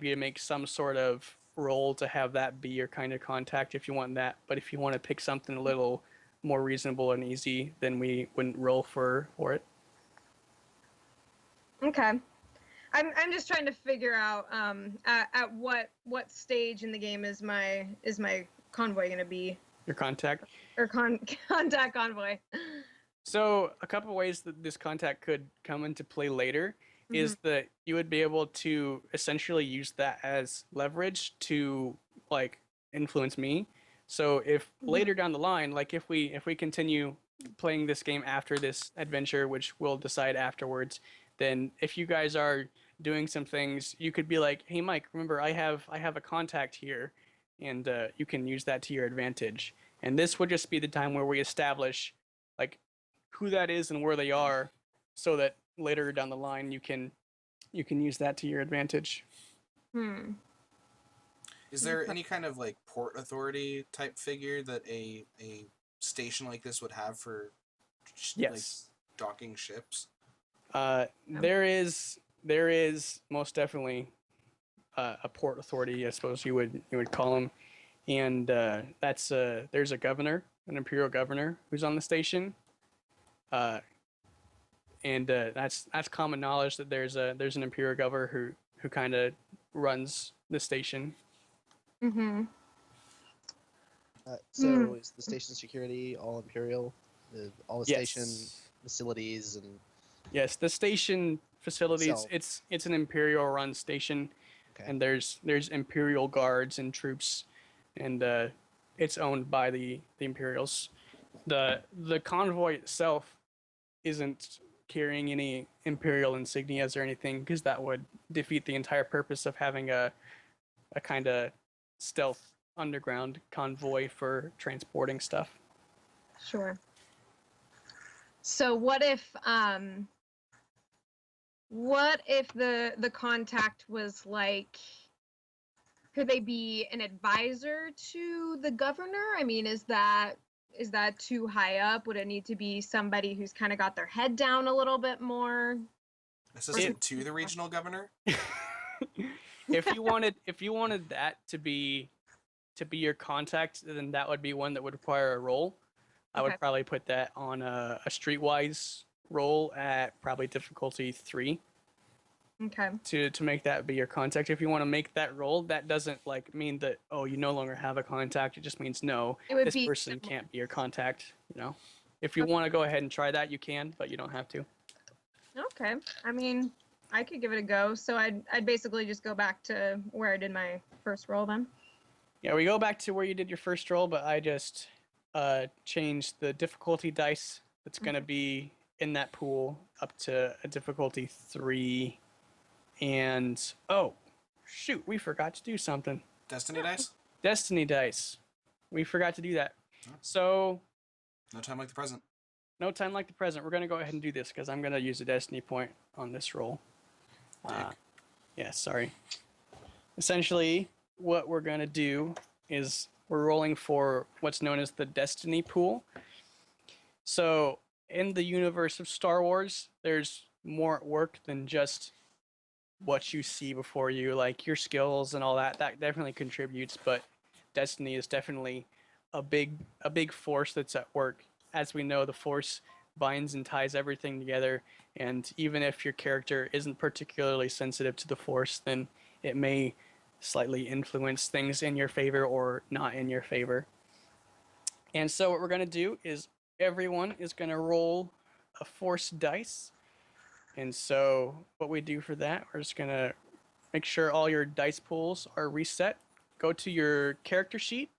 Speaker 2: you make some sort of roll to have that be your kind of contact if you want that. But if you want to pick something a little more reasonable and easy, then we wouldn't roll for it.
Speaker 3: Okay. I'm just trying to figure out at what stage in the game is my convoy gonna be,
Speaker 2: Your contact.
Speaker 3: or contact convoy.
Speaker 2: So a couple of ways that this contact could come into play later is that you would be able to essentially use that as leverage to like influence me. So if later down the line, like if we continue playing this game after this adventure, which we'll decide afterwards, then if you guys are doing some things, you could be like, "Hey, Mike, remember I have a contact here," and you can use that to your advantage. And this would just be the time where we establish like who that is and where they are, so that later down the line you can use that to your advantage.
Speaker 1: Is there any kind of like port authority type figure that a station like this would have for like
Speaker 2: Yes.
Speaker 1: docking ships?
Speaker 2: There is most definitely a port authority, I suppose you would call them, and that's there's a governor, an imperial governor, who's on the station, and that's common knowledge that there's an imperial governor who kind of runs the station.
Speaker 3: Mm-hmm.
Speaker 4: So is the station security all Imperial? All the station
Speaker 2: Yes.
Speaker 4: facilities and
Speaker 2: Yes, the station facilities.
Speaker 4: So-
Speaker 2: It's an imperial run station,
Speaker 4: okay.
Speaker 2: and there's imperial guards and troops, and it's owned by the Imperials. The convoy itself isn't carrying any imperial insignias or anything, because that would defeat the entire purpose of having a kind of stealth underground convoy for transporting stuff.
Speaker 3: Sure. So what if the contact was like, could they be an advisor to the governor? I mean, is that too high up? Would it need to be somebody who's kind of got their head down a little bit more?
Speaker 1: Assistant to the regional governor?
Speaker 2: If you wanted that to be your contact, then that would be one that would require a roll. I would
Speaker 3: Okay.
Speaker 2: probably put that on a streetwise roll at probably difficulty 3
Speaker 3: Okay.
Speaker 2: to make that be your contact. If you want to make that roll, that doesn't like mean that, oh, you no longer have a contact. It just means no,
Speaker 3: It would
Speaker 2: this
Speaker 3: be
Speaker 2: person
Speaker 3: someone-
Speaker 2: can't be your contact. If you
Speaker 3: Okay.
Speaker 2: want to go ahead and try that, you can, but you don't have to.
Speaker 3: Okay. I mean, I could give it a go. So I'd basically just go back to where I did my first roll then.
Speaker 2: Yeah, we go back to where you did your first roll, but I just changed the difficulty dice that's going to be in that pool up to a difficulty 3. And, oh, shoot, we forgot to do something.
Speaker 1: Destiny dice?
Speaker 2: Destiny dice. We forgot to do that.
Speaker 1: Oh.
Speaker 2: So,
Speaker 1: No time like the present.
Speaker 2: no time like the present. We're going to go ahead and do this because I'm going to use a destiny point on this roll.
Speaker 1: Dick.
Speaker 2: Yeah, sorry. Essentially, what we're going to do is we're rolling for what's known as the destiny pool. So, in the universe of Star Wars, there's more at work than just what you see before you, like your skills and all that. That definitely contributes, but destiny is definitely a big force that's at work. As we know, the force binds and ties everything together, and even if your character isn't particularly sensitive to the force, then it may slightly influence things in your favor or not in your favor. And so what we're going to do is everyone is going to roll a force dice. And so what we do for that, we're just going to make sure all your dice pools are reset. Go to your character sheet,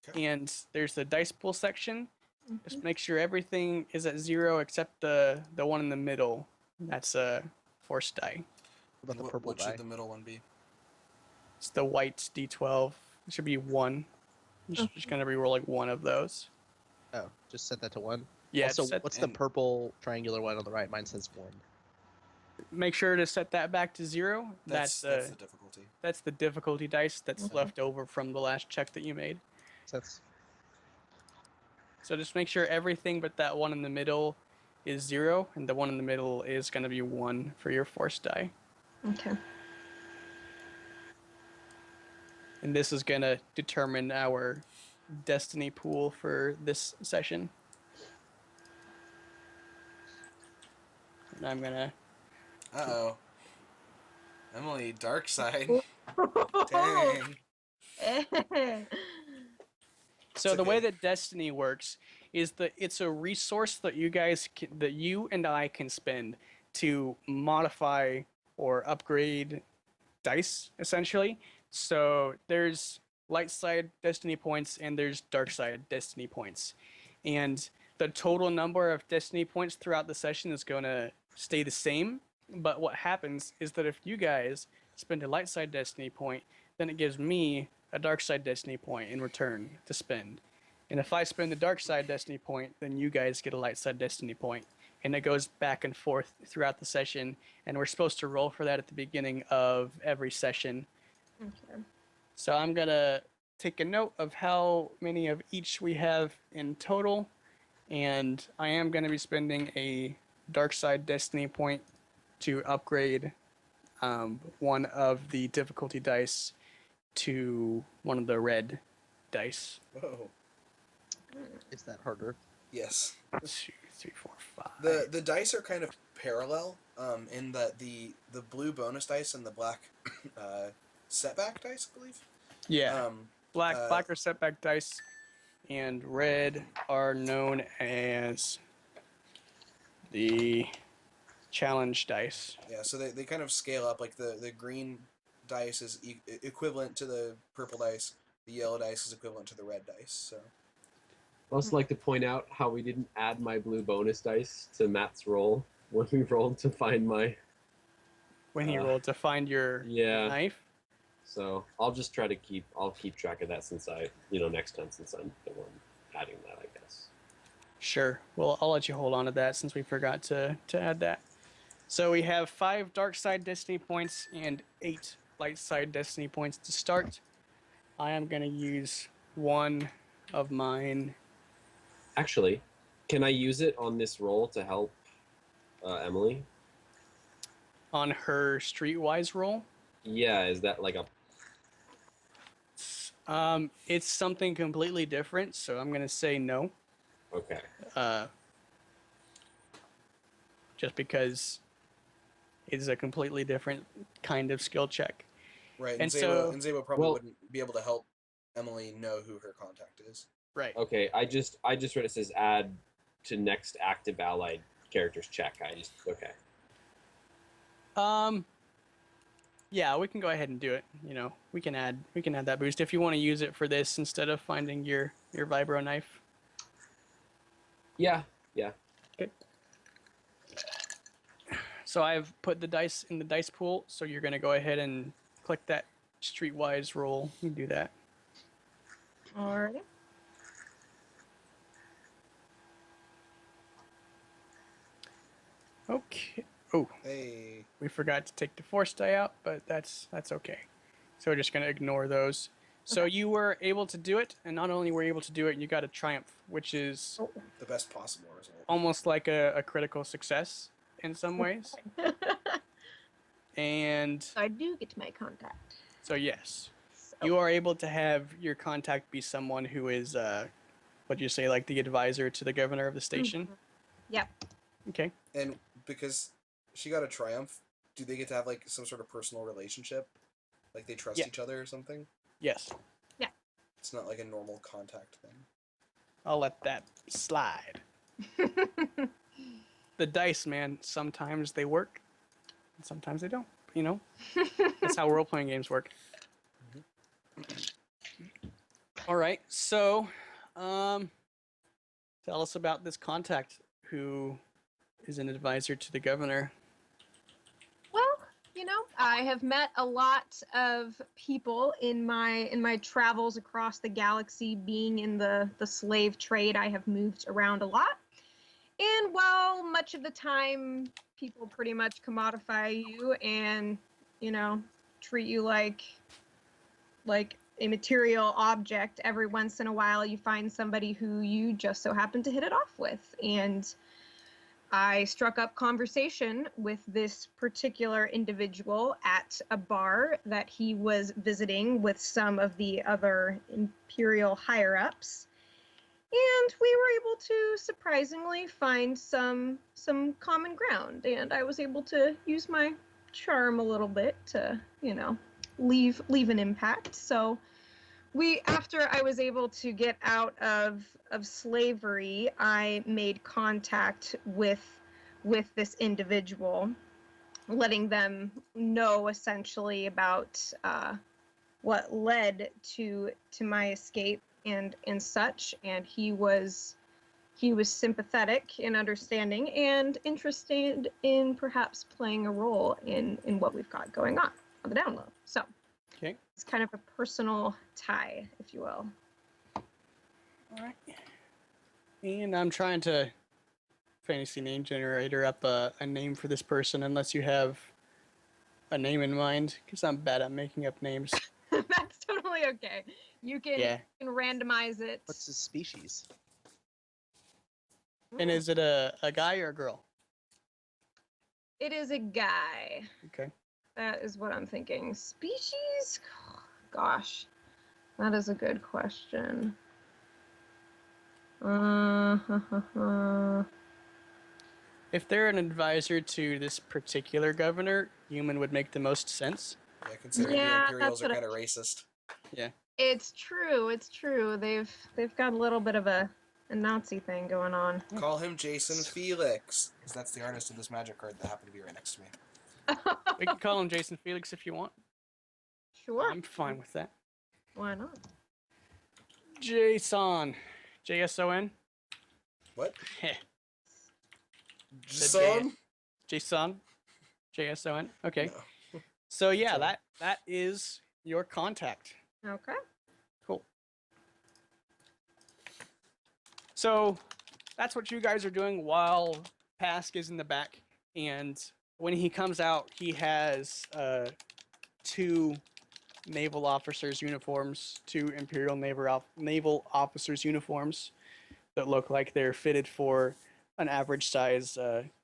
Speaker 1: Okay.
Speaker 2: and there's the dice pool section. Just make sure everything is at 0 except the one in the middle. That's a force die.
Speaker 4: What about the
Speaker 1: What,
Speaker 4: purple
Speaker 1: what
Speaker 4: die?
Speaker 1: should the middle one be?
Speaker 2: It's the white D12. It should be 1. You're just going to re-roll like one of those.
Speaker 4: Oh, just set that to 1.
Speaker 2: Yeah,
Speaker 4: Also,
Speaker 2: set-
Speaker 4: what's the
Speaker 1: and-
Speaker 4: purple triangular one on the right? Mine says 1.
Speaker 2: make sure to set that back to 0.
Speaker 1: That's the difficulty.
Speaker 2: That's the difficulty dice that's
Speaker 3: Okay.
Speaker 2: left over from the last check that you made.
Speaker 4: So that's
Speaker 2: So just make sure everything but that one in the middle is 0, and the one in the middle is going to be 1 for your force die.
Speaker 3: Okay.
Speaker 2: And this is going to determine our destiny pool for this session. And I'm going to...
Speaker 1: Uh-oh. Emily, dark side.
Speaker 3: Oh.
Speaker 1: Dang.
Speaker 2: So
Speaker 1: It's
Speaker 2: the way
Speaker 1: okay.
Speaker 2: that destiny works is that it's a resource that that you and I can spend to modify or upgrade dice, essentially. So there's light side destiny points and there's dark side destiny points. And the total number of destiny points throughout the session is going to stay the same. But what happens is that if you guys spend a light side destiny point, then it gives me a dark side destiny point in return to spend. And if I spend the dark side destiny point, then you guys get a light side destiny point. And it goes back and forth throughout the session. And we're supposed to roll for that at the beginning of every session.
Speaker 3: Okay.
Speaker 2: So I'm going to take a note of how many of each we have in total. And I am going to be spending a dark side destiny point to upgrade one of the difficulty dice to one of the red dice.
Speaker 1: Whoa.
Speaker 4: Is that harder?
Speaker 1: Yes.
Speaker 2: 2, 3, 4, 5.
Speaker 1: The dice are kind of parallel, in that the blue bonus dice and the black setback dice, I believe.
Speaker 2: Yeah. Black
Speaker 1: uh,
Speaker 2: are setback dice, and red are known as the challenge dice.
Speaker 1: Yeah, so they kind of scale up. Like the green dice is equivalent to the purple dice. The yellow dice is equivalent to the red dice. So
Speaker 5: I'd also like to point out how we didn't add my blue bonus dice to Matt's roll when we rolled to find my.
Speaker 2: When he rolled to find your
Speaker 5: Yeah.
Speaker 2: knife.
Speaker 5: So I'll just try to keep track of that since next time since I'm the one adding that, I guess.
Speaker 2: Sure. Well, I'll let you hold on to that since we forgot to add that. So we have 5 dark side destiny points and 8 light side destiny points to start. I am going to use one of mine.
Speaker 5: Actually, can I use it on this roll to help Emily?
Speaker 2: On her streetwise roll.
Speaker 5: Yeah, is that like a...
Speaker 2: It's something completely different, so I'm going to say no.
Speaker 5: Okay.
Speaker 2: Just because it's a completely different kind of skill check.
Speaker 1: right,
Speaker 2: And
Speaker 1: and Zabo probably
Speaker 5: Well-
Speaker 1: wouldn't be able to help Emily know who her contact is.
Speaker 2: Right.
Speaker 5: Okay, I just read it says add to next active allied character's check. Okay.
Speaker 2: Yeah, we can go ahead and do it. We can add that boost if you want to use it for this instead of finding your vibro knife.
Speaker 5: Yeah.
Speaker 2: Okay. So I've put the dice in the dice pool, so you're going to go ahead and click that streetwise roll. You can do that.
Speaker 3: Alrighty.
Speaker 2: Okay. Oh,
Speaker 1: Hey,
Speaker 2: we forgot to take the force die out, but that's okay. So we're just going to ignore those. So you were able to do it, and not only were you able to do it, you got a triumph, which is
Speaker 1: the best possible result.
Speaker 2: almost like a critical success in some ways. And
Speaker 3: I do get my contact.
Speaker 2: so yes,
Speaker 3: So,
Speaker 2: you are able to have your contact be someone who is, what do you say, like the advisor to the governor of the station?
Speaker 3: Yep.
Speaker 2: Okay.
Speaker 1: And because she got a triumph, do they get to have like some sort of personal relationship? Like they trust
Speaker 2: Yeah.
Speaker 1: each other or something?
Speaker 2: Yes.
Speaker 1: It's not like a normal contact thing.
Speaker 2: I'll let that slide. The dice, man, sometimes they work, and sometimes they don't. That's how role-playing games work. All right, so tell us about this contact who is an advisor to the governor.
Speaker 3: Well, I have met a lot of people in my travels across the galaxy. Being in the slave trade, I have moved around a lot. And while much of the time people pretty much commodify you and, treat you like a material object, every once in a while you find somebody who you just so happen to hit it off with. And I struck up conversation with this particular individual at a bar that he was visiting with some of the other Imperial higher-ups. And we were able to surprisingly find some common ground, and I was able to use my charm a little bit to, leave an impact. So after I was able to get out of slavery, I made contact with this individual, letting them know essentially about what led to my escape and such. And he was he was sympathetic and understanding and interested in perhaps playing a role in what we've got going on the down low. So
Speaker 2: Okay.
Speaker 3: it's kind of a personal tie, if you will.
Speaker 2: All right. And I'm trying to fantasy name generator up a name for this person, unless you have a name in mind, because I'm bad at making up names.
Speaker 3: That's totally okay. You can,
Speaker 2: Yeah.
Speaker 3: you can randomize it.
Speaker 4: What's his species?
Speaker 2: And is it a guy or a girl?
Speaker 3: It is a guy.
Speaker 2: Okay.
Speaker 3: That is what I'm thinking. Species? Gosh, that is a good question.
Speaker 2: If they're an advisor to this particular governor, human would make the most sense.
Speaker 1: Yeah, considering
Speaker 3: Yeah,
Speaker 1: the Imperials
Speaker 3: that's
Speaker 1: are
Speaker 3: what
Speaker 1: kind of racist.
Speaker 3: It's true. It's true. They've got a little bit of a Nazi thing going on.
Speaker 1: Call him Jason Felix, because that's the artist of this magic card that happened to be right next to me.
Speaker 2: We can call him Jason Felix if you want.
Speaker 3: Sure.
Speaker 2: I'm fine with that.
Speaker 3: Why not?
Speaker 2: Jason. JSON.
Speaker 1: What?
Speaker 2: Heh.
Speaker 1: Jason?
Speaker 2: Jason. JSON. Okay.
Speaker 1: No.
Speaker 2: So yeah,
Speaker 1: Sorry.
Speaker 2: that is your contact.
Speaker 3: Okay.
Speaker 2: Cool. So that's what you guys are doing while Pask is in the back. And when he comes out, he has 2 naval officers' uniforms, 2 Imperial naval officers' uniforms that look like they're fitted for an average size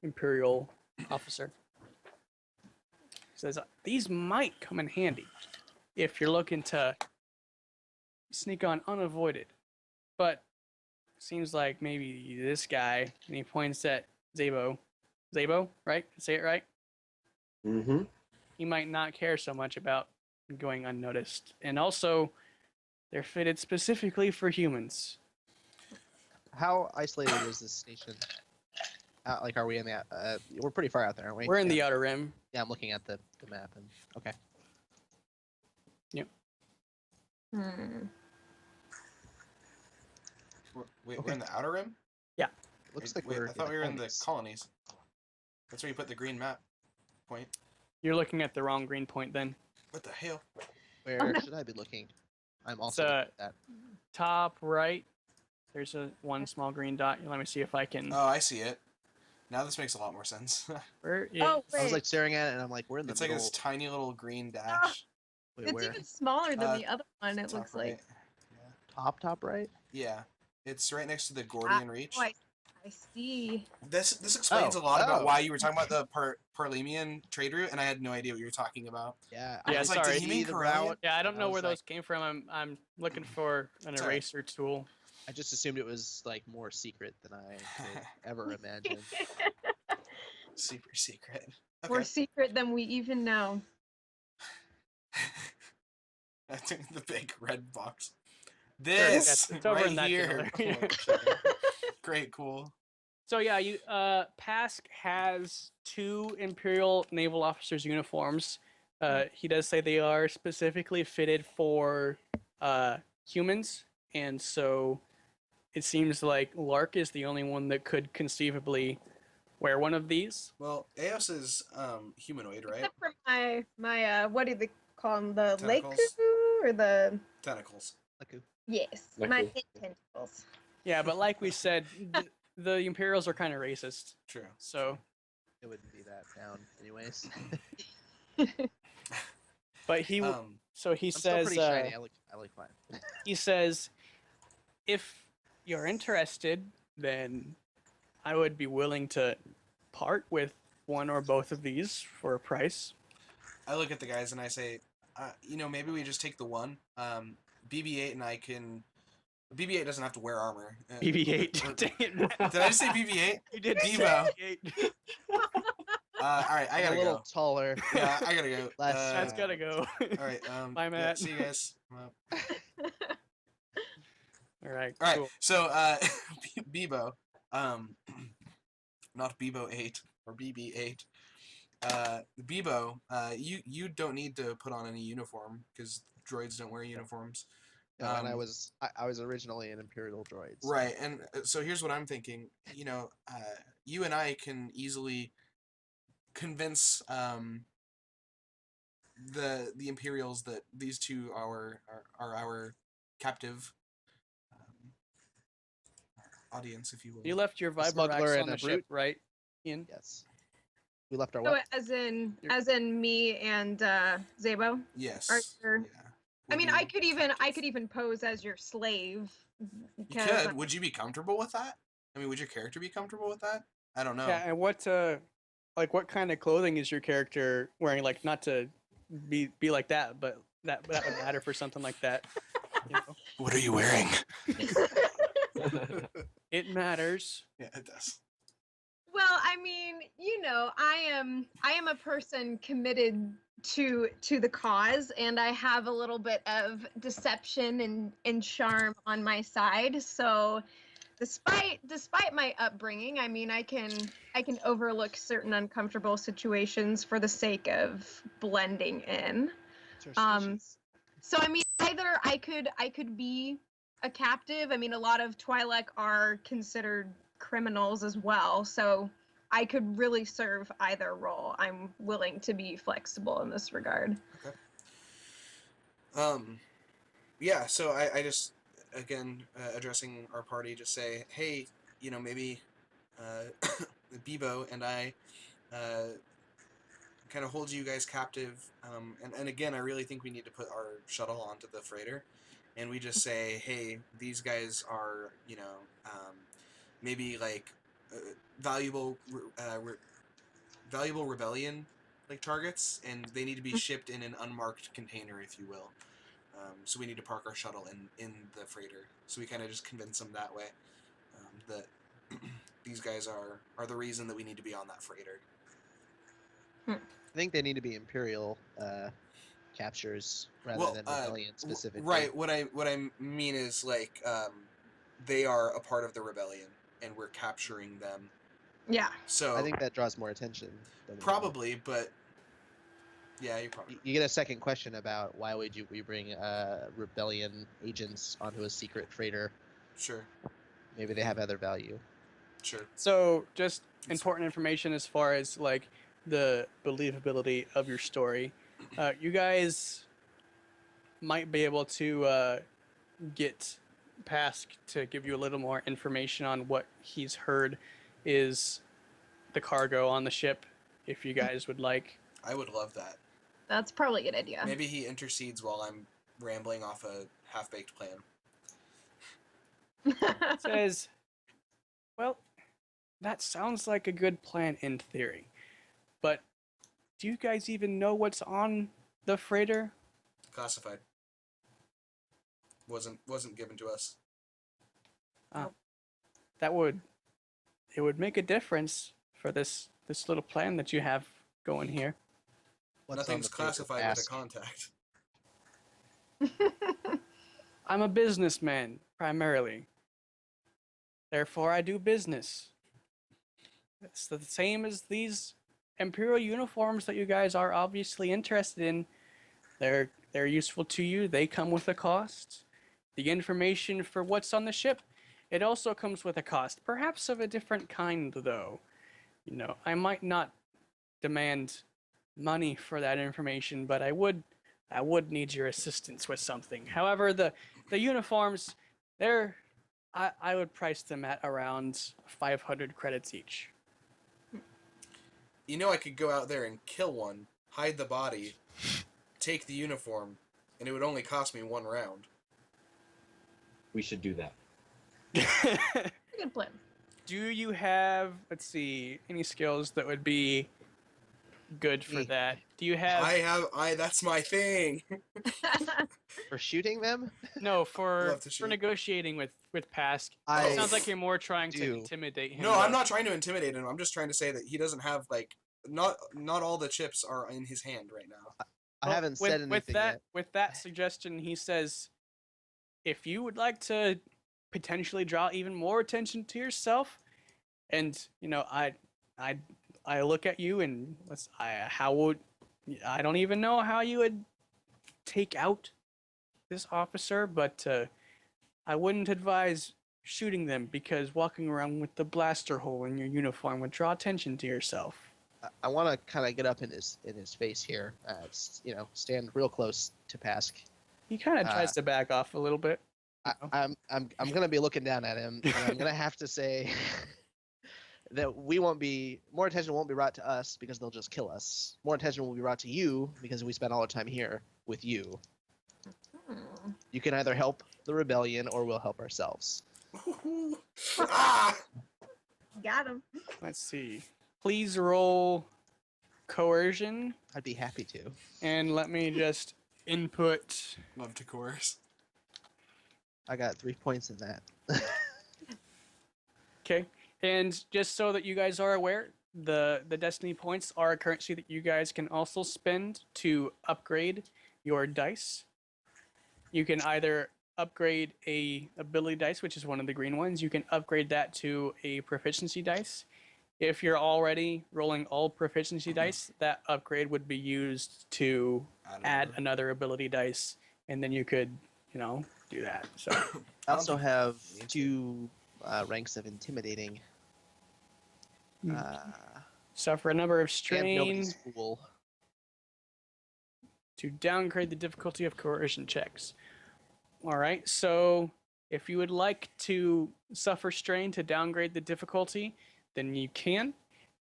Speaker 2: Imperial officer. He says, these might come in handy if you're looking to sneak on unavoided. But seems like maybe this guy, and he points at Zabo. Zabo, right? Say it right?
Speaker 5: Mm-hmm.
Speaker 2: He might not care so much about going unnoticed. And also, they're fitted specifically for humans.
Speaker 4: How isolated is this station? Like, are we in the? We're pretty far out there, aren't we?
Speaker 2: We're in
Speaker 4: yeah.
Speaker 2: the Outer Rim.
Speaker 4: Yeah, I'm looking at the map, and okay.
Speaker 1: Wait,
Speaker 4: Okay.
Speaker 1: we're in the Outer Rim?
Speaker 4: Looks
Speaker 1: Wait,
Speaker 4: like we're.
Speaker 1: I thought
Speaker 4: in
Speaker 1: we were in the
Speaker 4: colonies.
Speaker 1: colonies. That's where you put the green map point.
Speaker 2: You're looking at the wrong green point then.
Speaker 1: What the hell?
Speaker 4: Where should I be looking? I'm also
Speaker 2: It's,
Speaker 4: looking at that.
Speaker 2: Top right, there's one small green dot. Let me see if I can.
Speaker 1: Oh, I see it. Now this makes a lot more sense.
Speaker 2: Where is...
Speaker 3: Oh,
Speaker 4: I was
Speaker 3: wait.
Speaker 4: like staring at it, and I'm like, we're in the
Speaker 1: It's like
Speaker 4: middle.
Speaker 1: this tiny little green dash.
Speaker 4: Wait,
Speaker 3: It's
Speaker 4: where?
Speaker 3: even smaller than
Speaker 1: Uh,
Speaker 3: the other one, it
Speaker 1: Top
Speaker 3: looks
Speaker 1: right.
Speaker 3: like.
Speaker 4: Top right.
Speaker 1: Yeah. It's right next to the Gordian Reach.
Speaker 3: Oh, I see.
Speaker 1: This explains
Speaker 4: Oh,
Speaker 1: a lot about
Speaker 4: oh.
Speaker 1: why you were talking about the Parlemian trade route, and I had no idea what you were talking about.
Speaker 4: Yeah.
Speaker 2: Yeah,
Speaker 1: I was
Speaker 2: sorry.
Speaker 1: like, did he
Speaker 4: see
Speaker 1: mean
Speaker 4: the
Speaker 1: Corellian?
Speaker 4: route.
Speaker 2: Yeah, I don't
Speaker 4: I
Speaker 2: know
Speaker 4: was
Speaker 2: where
Speaker 4: like-
Speaker 2: those came from. I'm looking for an
Speaker 1: It's all right.
Speaker 2: eraser tool.
Speaker 4: I just assumed it was like more secret than I could ever imagine.
Speaker 1: Super secret.
Speaker 3: More
Speaker 1: Okay.
Speaker 3: secret than we even know.
Speaker 1: I took the big red box.
Speaker 2: Sure,
Speaker 1: This
Speaker 2: it's over
Speaker 1: right
Speaker 2: in that
Speaker 1: here.
Speaker 2: generator.
Speaker 1: Great, cool.
Speaker 2: So yeah, you Pask has 2 Imperial naval officers' uniforms. He does say they are specifically fitted for humans, and so it seems like Lark is the only one that could conceivably wear one of these.
Speaker 1: Well, Eos is humanoid, right?
Speaker 3: Except for my what do they call them? The
Speaker 1: Tentacles?
Speaker 3: Leiku or the
Speaker 1: Tentacles.
Speaker 4: Like,
Speaker 3: yes,
Speaker 5: Leiku.
Speaker 3: my tentacles.
Speaker 2: Yeah, but like we said, the Imperials are kind of racist.
Speaker 1: True.
Speaker 2: So,
Speaker 4: it wouldn't be that down, anyways.
Speaker 2: but he so he
Speaker 4: I'm still
Speaker 2: says
Speaker 4: pretty shiny. I like mine.
Speaker 2: he says, if you're interested, then I would be willing to part with one or both of these for a price.
Speaker 1: I look at the guys and I say, maybe we just take the one. BB-8 and I can. BB-8 doesn't have to wear armor.
Speaker 2: BB-8. Dang it, Matt.
Speaker 1: Did I just say BB-8?
Speaker 2: You did say
Speaker 1: Devo.
Speaker 2: BB-8.
Speaker 1: All right, I
Speaker 4: I'm
Speaker 1: gotta
Speaker 4: a little
Speaker 1: go.
Speaker 4: taller.
Speaker 1: Yeah, I gotta go.
Speaker 4: Less
Speaker 2: Matt's gotta go.
Speaker 1: All right.
Speaker 2: Bye,
Speaker 1: yeah,
Speaker 2: Matt.
Speaker 1: see you guys.
Speaker 2: All right.
Speaker 1: All right.
Speaker 2: Cool.
Speaker 1: So, Bebo, not Bebo 8 or BB-8. Bebo, you don't need to put on any uniform because droids don't wear uniforms.
Speaker 4: No, and I
Speaker 1: Um,
Speaker 4: was originally an Imperial droid. So.
Speaker 1: Right, and so here's what I'm thinking. You and I can easily convince the Imperials that these two are our captive um, audience, if you will.
Speaker 2: You left your
Speaker 4: A smuggler
Speaker 2: Vibarax
Speaker 4: and
Speaker 2: on
Speaker 4: a
Speaker 2: the ship,
Speaker 4: brute.
Speaker 2: right, Ian?
Speaker 4: Yes. We left our
Speaker 3: So
Speaker 4: what?
Speaker 3: as in me and Zabo. Are
Speaker 1: Yes.
Speaker 3: your,
Speaker 1: Yeah.
Speaker 3: I
Speaker 1: We'll
Speaker 3: mean,
Speaker 1: be
Speaker 3: I
Speaker 1: captive.
Speaker 3: could even pose as your slave
Speaker 1: You
Speaker 3: because
Speaker 1: could. Would you be comfortable with that? I mean, would your character be comfortable with that? I don't know.
Speaker 2: Yeah, and what kind of clothing is your character wearing? Like, not to be like that, but that would matter for something like that. You know,
Speaker 1: What are you wearing?
Speaker 2: it matters.
Speaker 1: Yeah, it does.
Speaker 3: well, I mean, I am a person committed to the cause, and I have a little bit of deception and charm on my side. So despite my upbringing, I mean, I can overlook certain uncomfortable situations for the sake of blending in.
Speaker 4: It's our species.
Speaker 3: So I mean, either I could be a captive. I mean, a lot of Twi'lek are considered criminals as well, so I could really serve either role. I'm willing to be flexible in this regard.
Speaker 1: Okay. Um, yeah, so I just, again, addressing our party, just say, hey, maybe Bebo and I kind of hold you guys captive. And again, I really think we need to put our shuttle onto the freighter. And we just say, hey, these guys are, maybe like valuable, valuable rebellion like targets, and they need to be shipped in an unmarked container, if you will. So we need to park our shuttle in the freighter. So we kind of just convince them that way that these guys are the reason that we need to be on that freighter.
Speaker 4: I think they need to be Imperial captures rather
Speaker 1: Well,
Speaker 4: than Rebellion specifically.
Speaker 1: right. What I mean is like they are a part of the rebellion, and we're capturing them.
Speaker 3: Yeah.
Speaker 1: So
Speaker 4: I think that draws more attention. Than
Speaker 1: probably, but yeah, you're probably
Speaker 4: you get a second question about why would we bring Rebellion agents onto a secret freighter?
Speaker 1: sure.
Speaker 4: Maybe they have other value.
Speaker 1: Sure.
Speaker 2: So, just important information as far as like the believability of your story. You guys might be able to get Pask to give you a little more information on what he's heard is the cargo on the ship, if you guys would like.
Speaker 1: I would love that.
Speaker 3: That's probably a good idea.
Speaker 1: Maybe he intercedes while I'm rambling off a half-baked plan.
Speaker 2: Says, well, that sounds like a good plan in theory, but do you guys even know what's on the freighter?
Speaker 1: Classified. Wasn't given to us.
Speaker 2: That would make a difference for this little plan that you have going here.
Speaker 4: What's on
Speaker 1: Nothing's
Speaker 4: the freighter,
Speaker 1: classified with a
Speaker 4: Ask.
Speaker 1: contact.
Speaker 2: I'm a businessman primarily. Therefore, I do business. It's the same as these Imperial uniforms that you guys are obviously interested in. They're useful to you. They come with a cost. The information for what's on the ship, it also comes with a cost. Perhaps of a different kind, though. I might not demand money for that information, but I would need your assistance with something. However, the uniforms, I would price them at around 500 credits each.
Speaker 1: I could go out there and kill one, hide the body, take the uniform, and it would only cost me 1 round.
Speaker 5: We should do that.
Speaker 3: Good plan.
Speaker 2: Do you have, let's see, any skills that would be good for
Speaker 4: Me.
Speaker 2: that? Do you have
Speaker 1: That's my thing.
Speaker 4: For shooting them?
Speaker 2: no for
Speaker 1: Love to shoot.
Speaker 2: negotiating with Pask?
Speaker 4: I
Speaker 2: It sounds like you're more trying to
Speaker 4: do.
Speaker 2: intimidate him.
Speaker 1: No, I'm not trying to intimidate him. I'm just trying to say that he doesn't have not all the chips are in his hand right now.
Speaker 4: I haven't said anything yet.
Speaker 2: With that suggestion, he says, if you would like to potentially draw even more attention to yourself, and I look at you and I don't even know how you would take out this officer, but I wouldn't advise shooting them because walking around with the blaster hole in your uniform would draw attention to yourself.
Speaker 4: I want to kind of get up in his face here. Stand real close to Pask.
Speaker 2: He kind of tries to back off a little bit.
Speaker 4: I'm gonna be looking down at him, and I'm gonna have to say that more attention won't be brought to us because they'll just kill us. More attention will be brought to you because we spend all our time here with you. You can either help the rebellion or we'll help ourselves.
Speaker 1: Ah!
Speaker 3: Got him.
Speaker 2: Let's see. Please roll coercion,
Speaker 4: I'd be happy to.
Speaker 2: and let me just input.
Speaker 1: Love to coerce.
Speaker 4: I got 3 points in that.
Speaker 2: Okay, and just so that you guys are aware, the Destiny points are a currency that you guys can also spend to upgrade your dice. You can either upgrade a ability dice, which is one of the green ones. You can upgrade that to a proficiency dice. If you're already rolling all proficiency dice, that upgrade would be used to add another ability dice, and then you could, do that. So
Speaker 4: I also have 2 ranks of intimidating.
Speaker 2: suffer a number of
Speaker 4: And
Speaker 2: strain
Speaker 4: nobody's fool.
Speaker 2: to downgrade the difficulty of coercion checks. All right, so if you would like to suffer strain to downgrade the difficulty, then you can.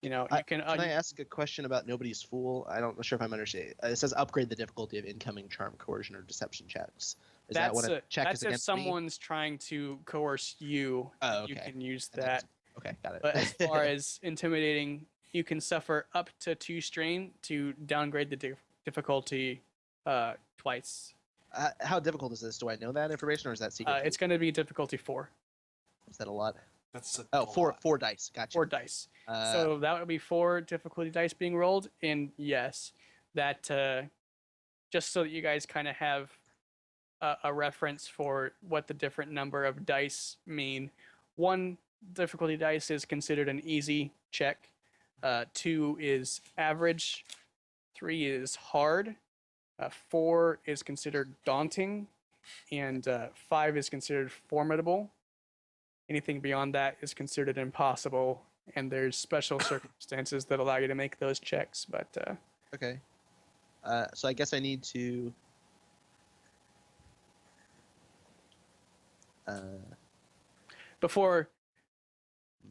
Speaker 2: You can.
Speaker 4: Can I ask a question about nobody's fool? I'm not sure if I'm understanding. It says upgrade the difficulty of incoming charm, coercion, or deception checks. Is that when a check
Speaker 2: that's
Speaker 4: is
Speaker 2: if
Speaker 4: against me?
Speaker 2: someone's trying to coerce you.
Speaker 4: Oh, okay.
Speaker 2: You can use
Speaker 4: And
Speaker 2: that.
Speaker 4: Okay, got it.
Speaker 2: But as far as intimidating, you can suffer up to 2 strain to downgrade the difficulty twice.
Speaker 4: How difficult is this? Do I know that information, or is that secret?
Speaker 2: It's going to be difficulty 4.
Speaker 4: Is that a lot?
Speaker 1: That's a
Speaker 4: Oh,
Speaker 1: lot.
Speaker 4: four dice. Gotcha.
Speaker 2: 4 dice.
Speaker 4: Uh,
Speaker 2: So that would be 4 difficulty dice being rolled, and yes, that just so that you guys kind of have a reference for what the different number of dice mean. 1 difficulty dice is considered an easy check. 2 is average. 3 is hard. 4 is considered daunting, and 5 is considered formidable. Anything beyond that is considered impossible, and there's special circumstances that allow you to make those checks. But
Speaker 4: okay. So I guess I need to.
Speaker 2: before,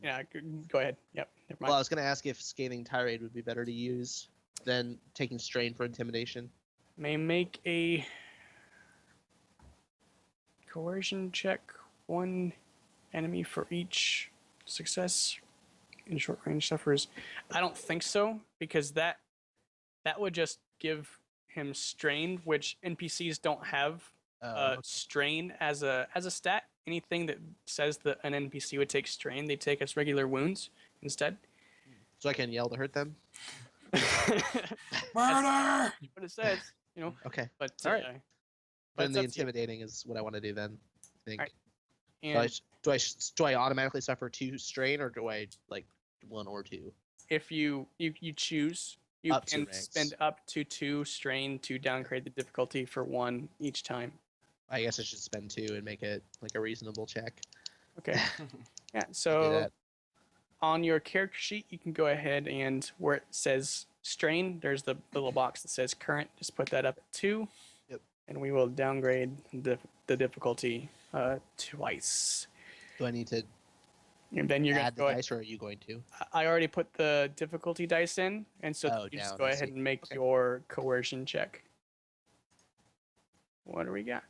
Speaker 2: go ahead. Yep. Never mind.
Speaker 4: Well, I was going to ask if scathing tirade would be better to use than taking strain for intimidation.
Speaker 2: May make a coercion check. 1 enemy for each success in short range suffers. I don't think so, because that would just give him strain, which NPCs don't have. Strain as a stat. Anything that says that an NPC would take strain, they take as regular wounds instead.
Speaker 4: So I can yell to hurt them.
Speaker 1: Murder!
Speaker 2: What it says,
Speaker 4: Okay.
Speaker 2: But
Speaker 4: All right.
Speaker 2: but
Speaker 4: Then the
Speaker 2: it's up to you.
Speaker 4: intimidating is what I want to do. Then I think.
Speaker 2: All right.
Speaker 4: So
Speaker 2: And
Speaker 4: do I automatically suffer 2 strain, or do I like 1 or 2?
Speaker 2: if you choose, you
Speaker 4: Up 2
Speaker 2: can
Speaker 4: ranks.
Speaker 2: spend up to 2 strain to downgrade the difficulty for 1 each time.
Speaker 4: I guess I should spend 2 and make it like a reasonable check.
Speaker 2: Okay. Yeah.
Speaker 4: Do
Speaker 2: So
Speaker 4: that.
Speaker 2: on your character sheet, you can go ahead and where it says strain, there's the little box that says current. Just put that up at 2.
Speaker 4: Yep.
Speaker 2: And we will downgrade the difficulty twice.
Speaker 4: Do I need to
Speaker 2: And then you're
Speaker 4: add the
Speaker 2: going to
Speaker 4: dice, or are you going to?
Speaker 2: I already put the difficulty dice in, and so
Speaker 4: Oh,
Speaker 2: you just
Speaker 4: down,
Speaker 2: go
Speaker 4: I
Speaker 2: ahead
Speaker 4: see.
Speaker 2: and make
Speaker 4: Okay.
Speaker 2: your coercion check. What do we got?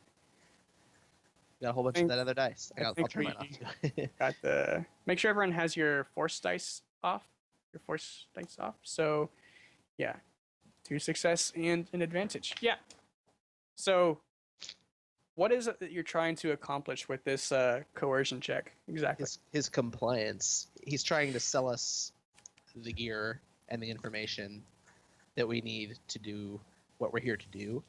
Speaker 4: Got a whole bunch
Speaker 2: think-
Speaker 4: of that other dice.
Speaker 2: I
Speaker 4: I'll
Speaker 2: think
Speaker 4: turn mine off too.
Speaker 2: Got the. Make sure everyone has your force dice off. Your force dice off. So, yeah, 2 success and an advantage. Yeah. So, what is it that you're trying to accomplish with this coercion check exactly?
Speaker 4: His compliance. He's trying to sell us the gear and the information that we need to do what we're here to do.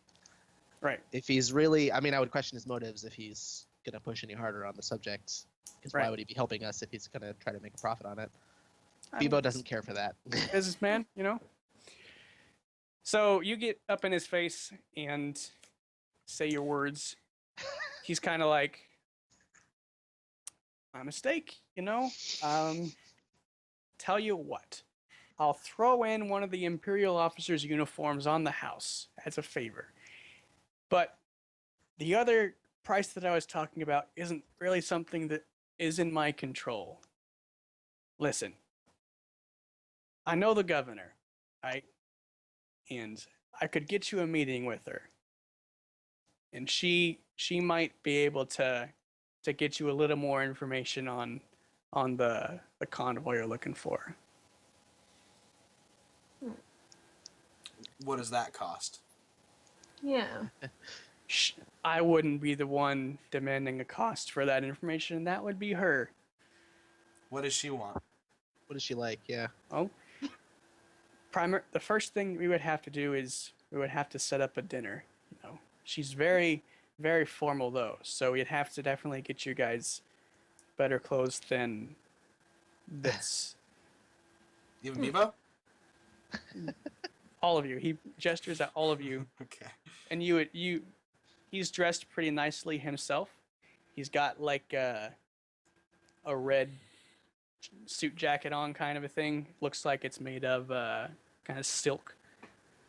Speaker 2: Right.
Speaker 4: If he's really, I would question his motives if he's gonna push any harder on the subject. Because why
Speaker 2: Right.
Speaker 4: would he be helping us if he's gonna try to make a profit on it?
Speaker 2: I mean,
Speaker 4: Bebo doesn't care for that.
Speaker 2: businessman, So you get up in his face and say your words, he's kind of like, my mistake, you know. Tell you what, I'll throw in one of the Imperial officers' uniforms on the house as a favor. But the other price that I was talking about isn't really something that is in my control. Listen, I know the governor, right? And I could get you a meeting with her. And she might be able to get you a little more information on the convoy you're looking for.
Speaker 1: What does that cost?
Speaker 3: Yeah.
Speaker 2: I wouldn't be the one demanding a cost for that information. That would be her.
Speaker 1: What does she want?
Speaker 4: What is she like? Yeah.
Speaker 2: Oh, the first thing we would have to do is we would have to set up a dinner. You know, she's very, very formal though, so we'd have to definitely get you guys better clothes than this.
Speaker 1: Even Bebo?
Speaker 2: All of you. He gestures at all of you,
Speaker 1: Okay.
Speaker 2: and he's dressed pretty nicely himself. He's got like a red suit jacket on, kind of a thing. Looks like it's made of kind of silk,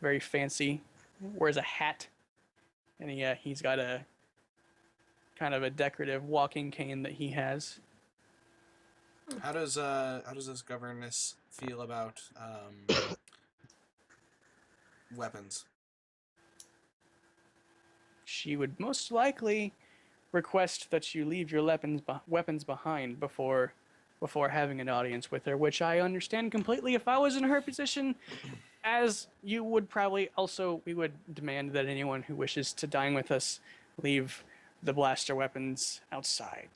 Speaker 2: very fancy. Wears a hat, and he's got a kind of a decorative walking cane that he has.
Speaker 1: How does this governess feel about weapons?
Speaker 2: She would most likely request that you leave your weapons behind before having an audience with her, which I understand completely. If I was in her position, as you would probably also, we would demand that anyone who wishes to dine with us leave the blaster weapons outside,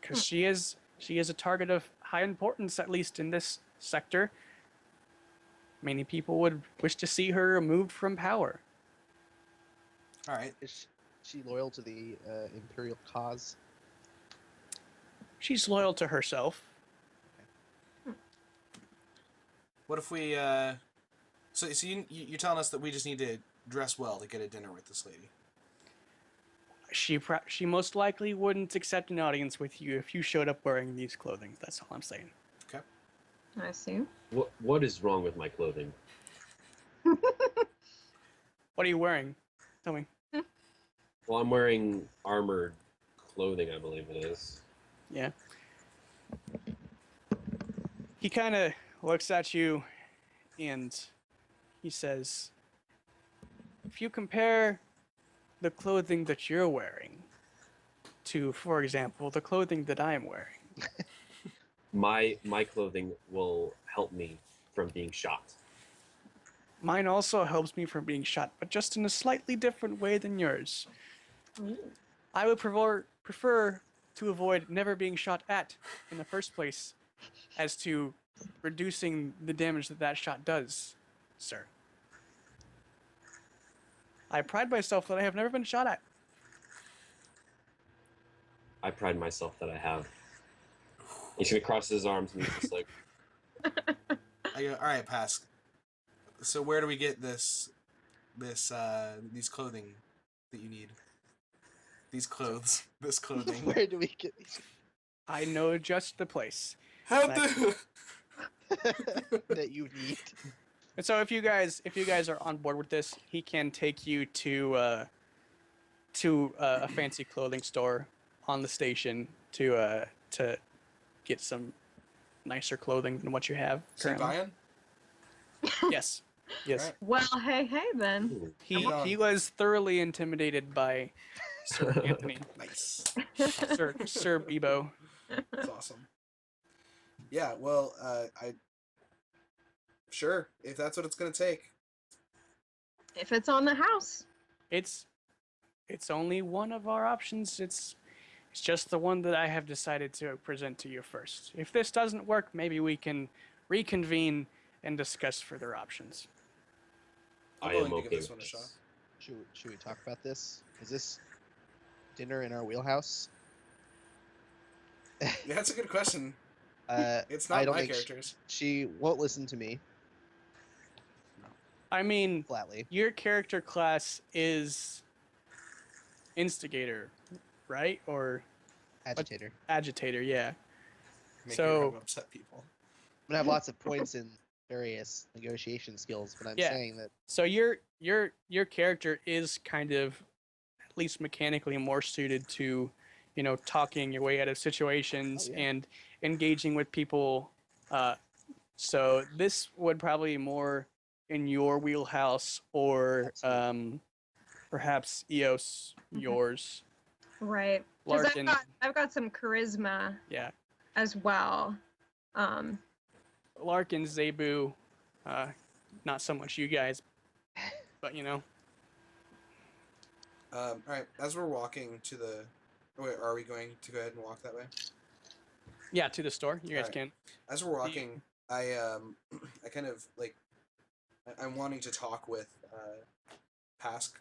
Speaker 2: because she is a target of high importance, at least in this sector. Many people would wish to see her removed from power.
Speaker 1: All right.
Speaker 4: Is she loyal to the Imperial cause?
Speaker 2: She's loyal to herself.
Speaker 1: What if we? So you're telling us that we just need to dress well to get a dinner with this lady?
Speaker 2: She most likely wouldn't accept an audience with you if you showed up wearing these clothing. That's all I'm saying.
Speaker 1: Okay.
Speaker 3: I see.
Speaker 5: What is wrong with my clothing?
Speaker 2: What are you wearing? Tell me.
Speaker 5: Well, I'm wearing armored clothing, I believe it is.
Speaker 2: Yeah. He kind of looks at you and he says, if you compare the clothing that you're wearing to, for example, the clothing that I'm wearing,
Speaker 5: My clothing will help me from being shot.
Speaker 2: mine also helps me from being shot, but just in a slightly different way than yours.
Speaker 3: Ooh.
Speaker 2: I would prefer to avoid never being shot at in the first place, as to reducing the damage that shot does, sir. I pride myself that I have never been shot at.
Speaker 5: I pride myself that I have. He's gonna cross his arms and he's just like,
Speaker 1: I go. All right, pass. So where do we get these clothing that you need? These clothes. This clothing.
Speaker 4: Where do we get these
Speaker 2: I know just the place.
Speaker 1: How
Speaker 2: That-
Speaker 1: the?
Speaker 4: that you need?
Speaker 2: And so if you guys are on board with this, he can take you to a fancy clothing store on the station to get some nicer clothing than what you have
Speaker 1: So you
Speaker 2: currently.
Speaker 1: buying?
Speaker 2: Yes. Yes.
Speaker 1: Alright.
Speaker 3: Well, hey then.
Speaker 5: ooh,
Speaker 2: He was thoroughly intimidated by Sir Anthony.
Speaker 1: Nice.
Speaker 2: Sir Bebo.
Speaker 1: That's awesome. Yeah. Well, sure, if that's what it's gonna take.
Speaker 3: If it's on the house.
Speaker 2: It's only one of our options. It's just the one that I have decided to present to you first. If this doesn't work, maybe we can reconvene and discuss further options.
Speaker 1: I'm
Speaker 5: I
Speaker 1: willing
Speaker 5: am
Speaker 1: to give
Speaker 5: okay
Speaker 1: this
Speaker 5: with
Speaker 1: one a shot.
Speaker 5: this.
Speaker 4: Should we talk about this? Is this dinner in our wheelhouse?
Speaker 1: Yeah, that's a good question. It's
Speaker 4: I
Speaker 1: not
Speaker 4: don't
Speaker 1: my
Speaker 4: think
Speaker 1: characters.
Speaker 4: she won't listen to me
Speaker 2: I mean,
Speaker 4: flatly.
Speaker 2: your character class is instigator, right? Or
Speaker 4: Agitator.
Speaker 2: agitator, yeah.
Speaker 1: Make
Speaker 2: So-
Speaker 1: her upset people.
Speaker 4: I'm gonna have lots of points in various negotiation skills, but I'm
Speaker 2: Yeah.
Speaker 4: saying that
Speaker 2: So your character is kind of at least mechanically more suited to, talking your way out of situations
Speaker 4: Oh, yeah.
Speaker 2: and engaging with people. So this would probably be more in your wheelhouse, or
Speaker 4: Absolutely.
Speaker 2: perhaps EOS yours.
Speaker 3: Right. Because
Speaker 2: Larkin,
Speaker 3: I've got some charisma
Speaker 2: yeah,
Speaker 3: as well.
Speaker 2: Larkin, Zebu, not so much you guys, but
Speaker 1: All right. As we're walking to the, wait, are we going to go ahead and walk that way?
Speaker 2: yeah, to the store. You guys
Speaker 1: Alright.
Speaker 2: can.
Speaker 1: As we're walking, I I kind of like, I'm wanting to talk with Pask.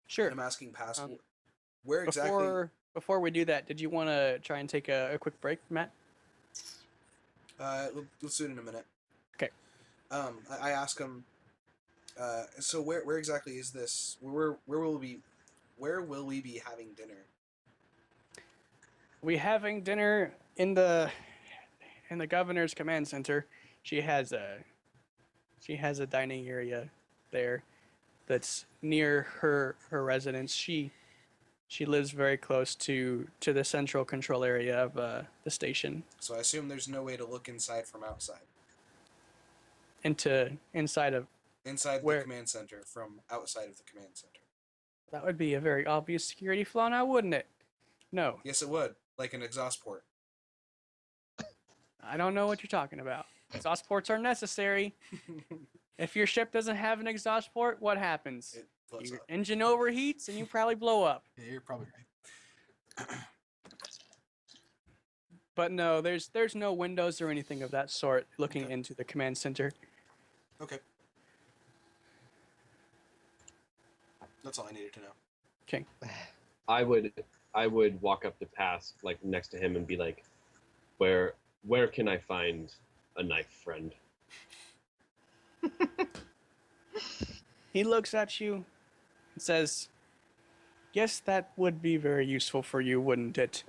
Speaker 2: Sure.
Speaker 1: And I'm asking Pask,
Speaker 2: Um,
Speaker 1: where exactly?
Speaker 2: Before we do that, did you want to try and take a quick break, Matt?
Speaker 1: Let's do it in a minute.
Speaker 2: Okay.
Speaker 1: I ask him. So where exactly is this? Where will we be having dinner?
Speaker 2: We having dinner in the governor's command center. She has a dining area there that's near her residence. She lives very close to the central control area of the station.
Speaker 1: So I assume there's no way to look inside from outside.
Speaker 2: Inside of
Speaker 1: Inside
Speaker 2: Where?
Speaker 1: the command center from outside of the command center.
Speaker 2: that would be a very obvious security flaw now, wouldn't it? No,
Speaker 1: Yes, it would. Like an exhaust port.
Speaker 2: I don't know what you're talking about. Exhaust ports are necessary. If your ship doesn't have an exhaust port, what happens?
Speaker 1: It blows
Speaker 2: Your
Speaker 1: up.
Speaker 2: engine overheats and you probably blow up.
Speaker 1: Yeah, you're probably right.
Speaker 2: But no, there's no windows or anything of that sort looking
Speaker 1: Okay.
Speaker 2: into the command center.
Speaker 1: Okay. That's all I needed to know.
Speaker 2: Okay.
Speaker 5: I would walk up to Pass like next to him and be like, where can I find a knife, friend?
Speaker 2: He looks at you and says, "Yes, that would be very useful for you, wouldn't it?"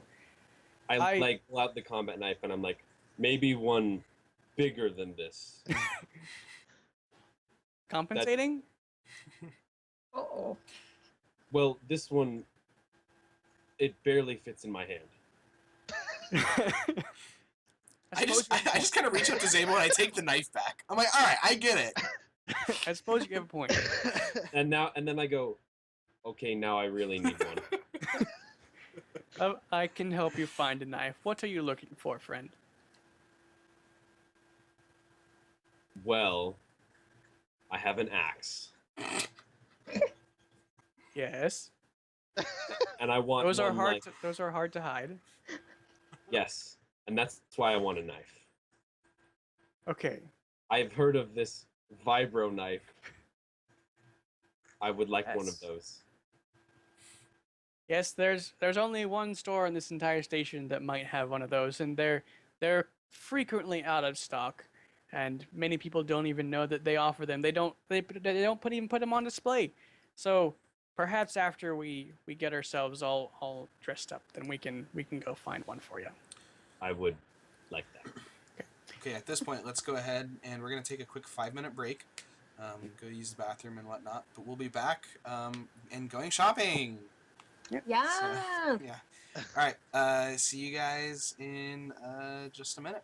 Speaker 5: I
Speaker 2: I-
Speaker 5: like pull out the combat knife and I'm like, maybe one bigger than this.
Speaker 2: Compensating?
Speaker 3: Oh.
Speaker 5: Well, this one, it barely fits in my hand.
Speaker 1: I just kind of reach up to Zabel and I take the knife back. I'm like, all right, I get it.
Speaker 2: I suppose you have a point.
Speaker 5: And then I go, okay, now I really need one.
Speaker 2: I can help you find a knife. What are you looking for, friend?
Speaker 5: Well, I have an axe,
Speaker 2: Yes.
Speaker 5: and I want
Speaker 2: Those are
Speaker 5: one,
Speaker 2: hard.
Speaker 5: like,
Speaker 2: Those are hard to hide.
Speaker 5: yes, and that's why I want a knife.
Speaker 2: Okay.
Speaker 5: I've heard of this vibro knife. I would like one of
Speaker 2: Yes.
Speaker 5: those.
Speaker 2: Yes, there's only one store in this entire station that might have one of those, and they're frequently out of stock, and many people don't even know that they offer them. They don't even put them on display. So perhaps after we get ourselves all dressed up, then we can go find one for you.
Speaker 5: I would like that.
Speaker 1: Okay, at this point, let's go ahead and we're going to take a quick 5-minute break. Go use the bathroom and whatnot. But we'll be back and going shopping.
Speaker 3: Yeah.
Speaker 1: So, yeah. All right. See you guys in just a minute.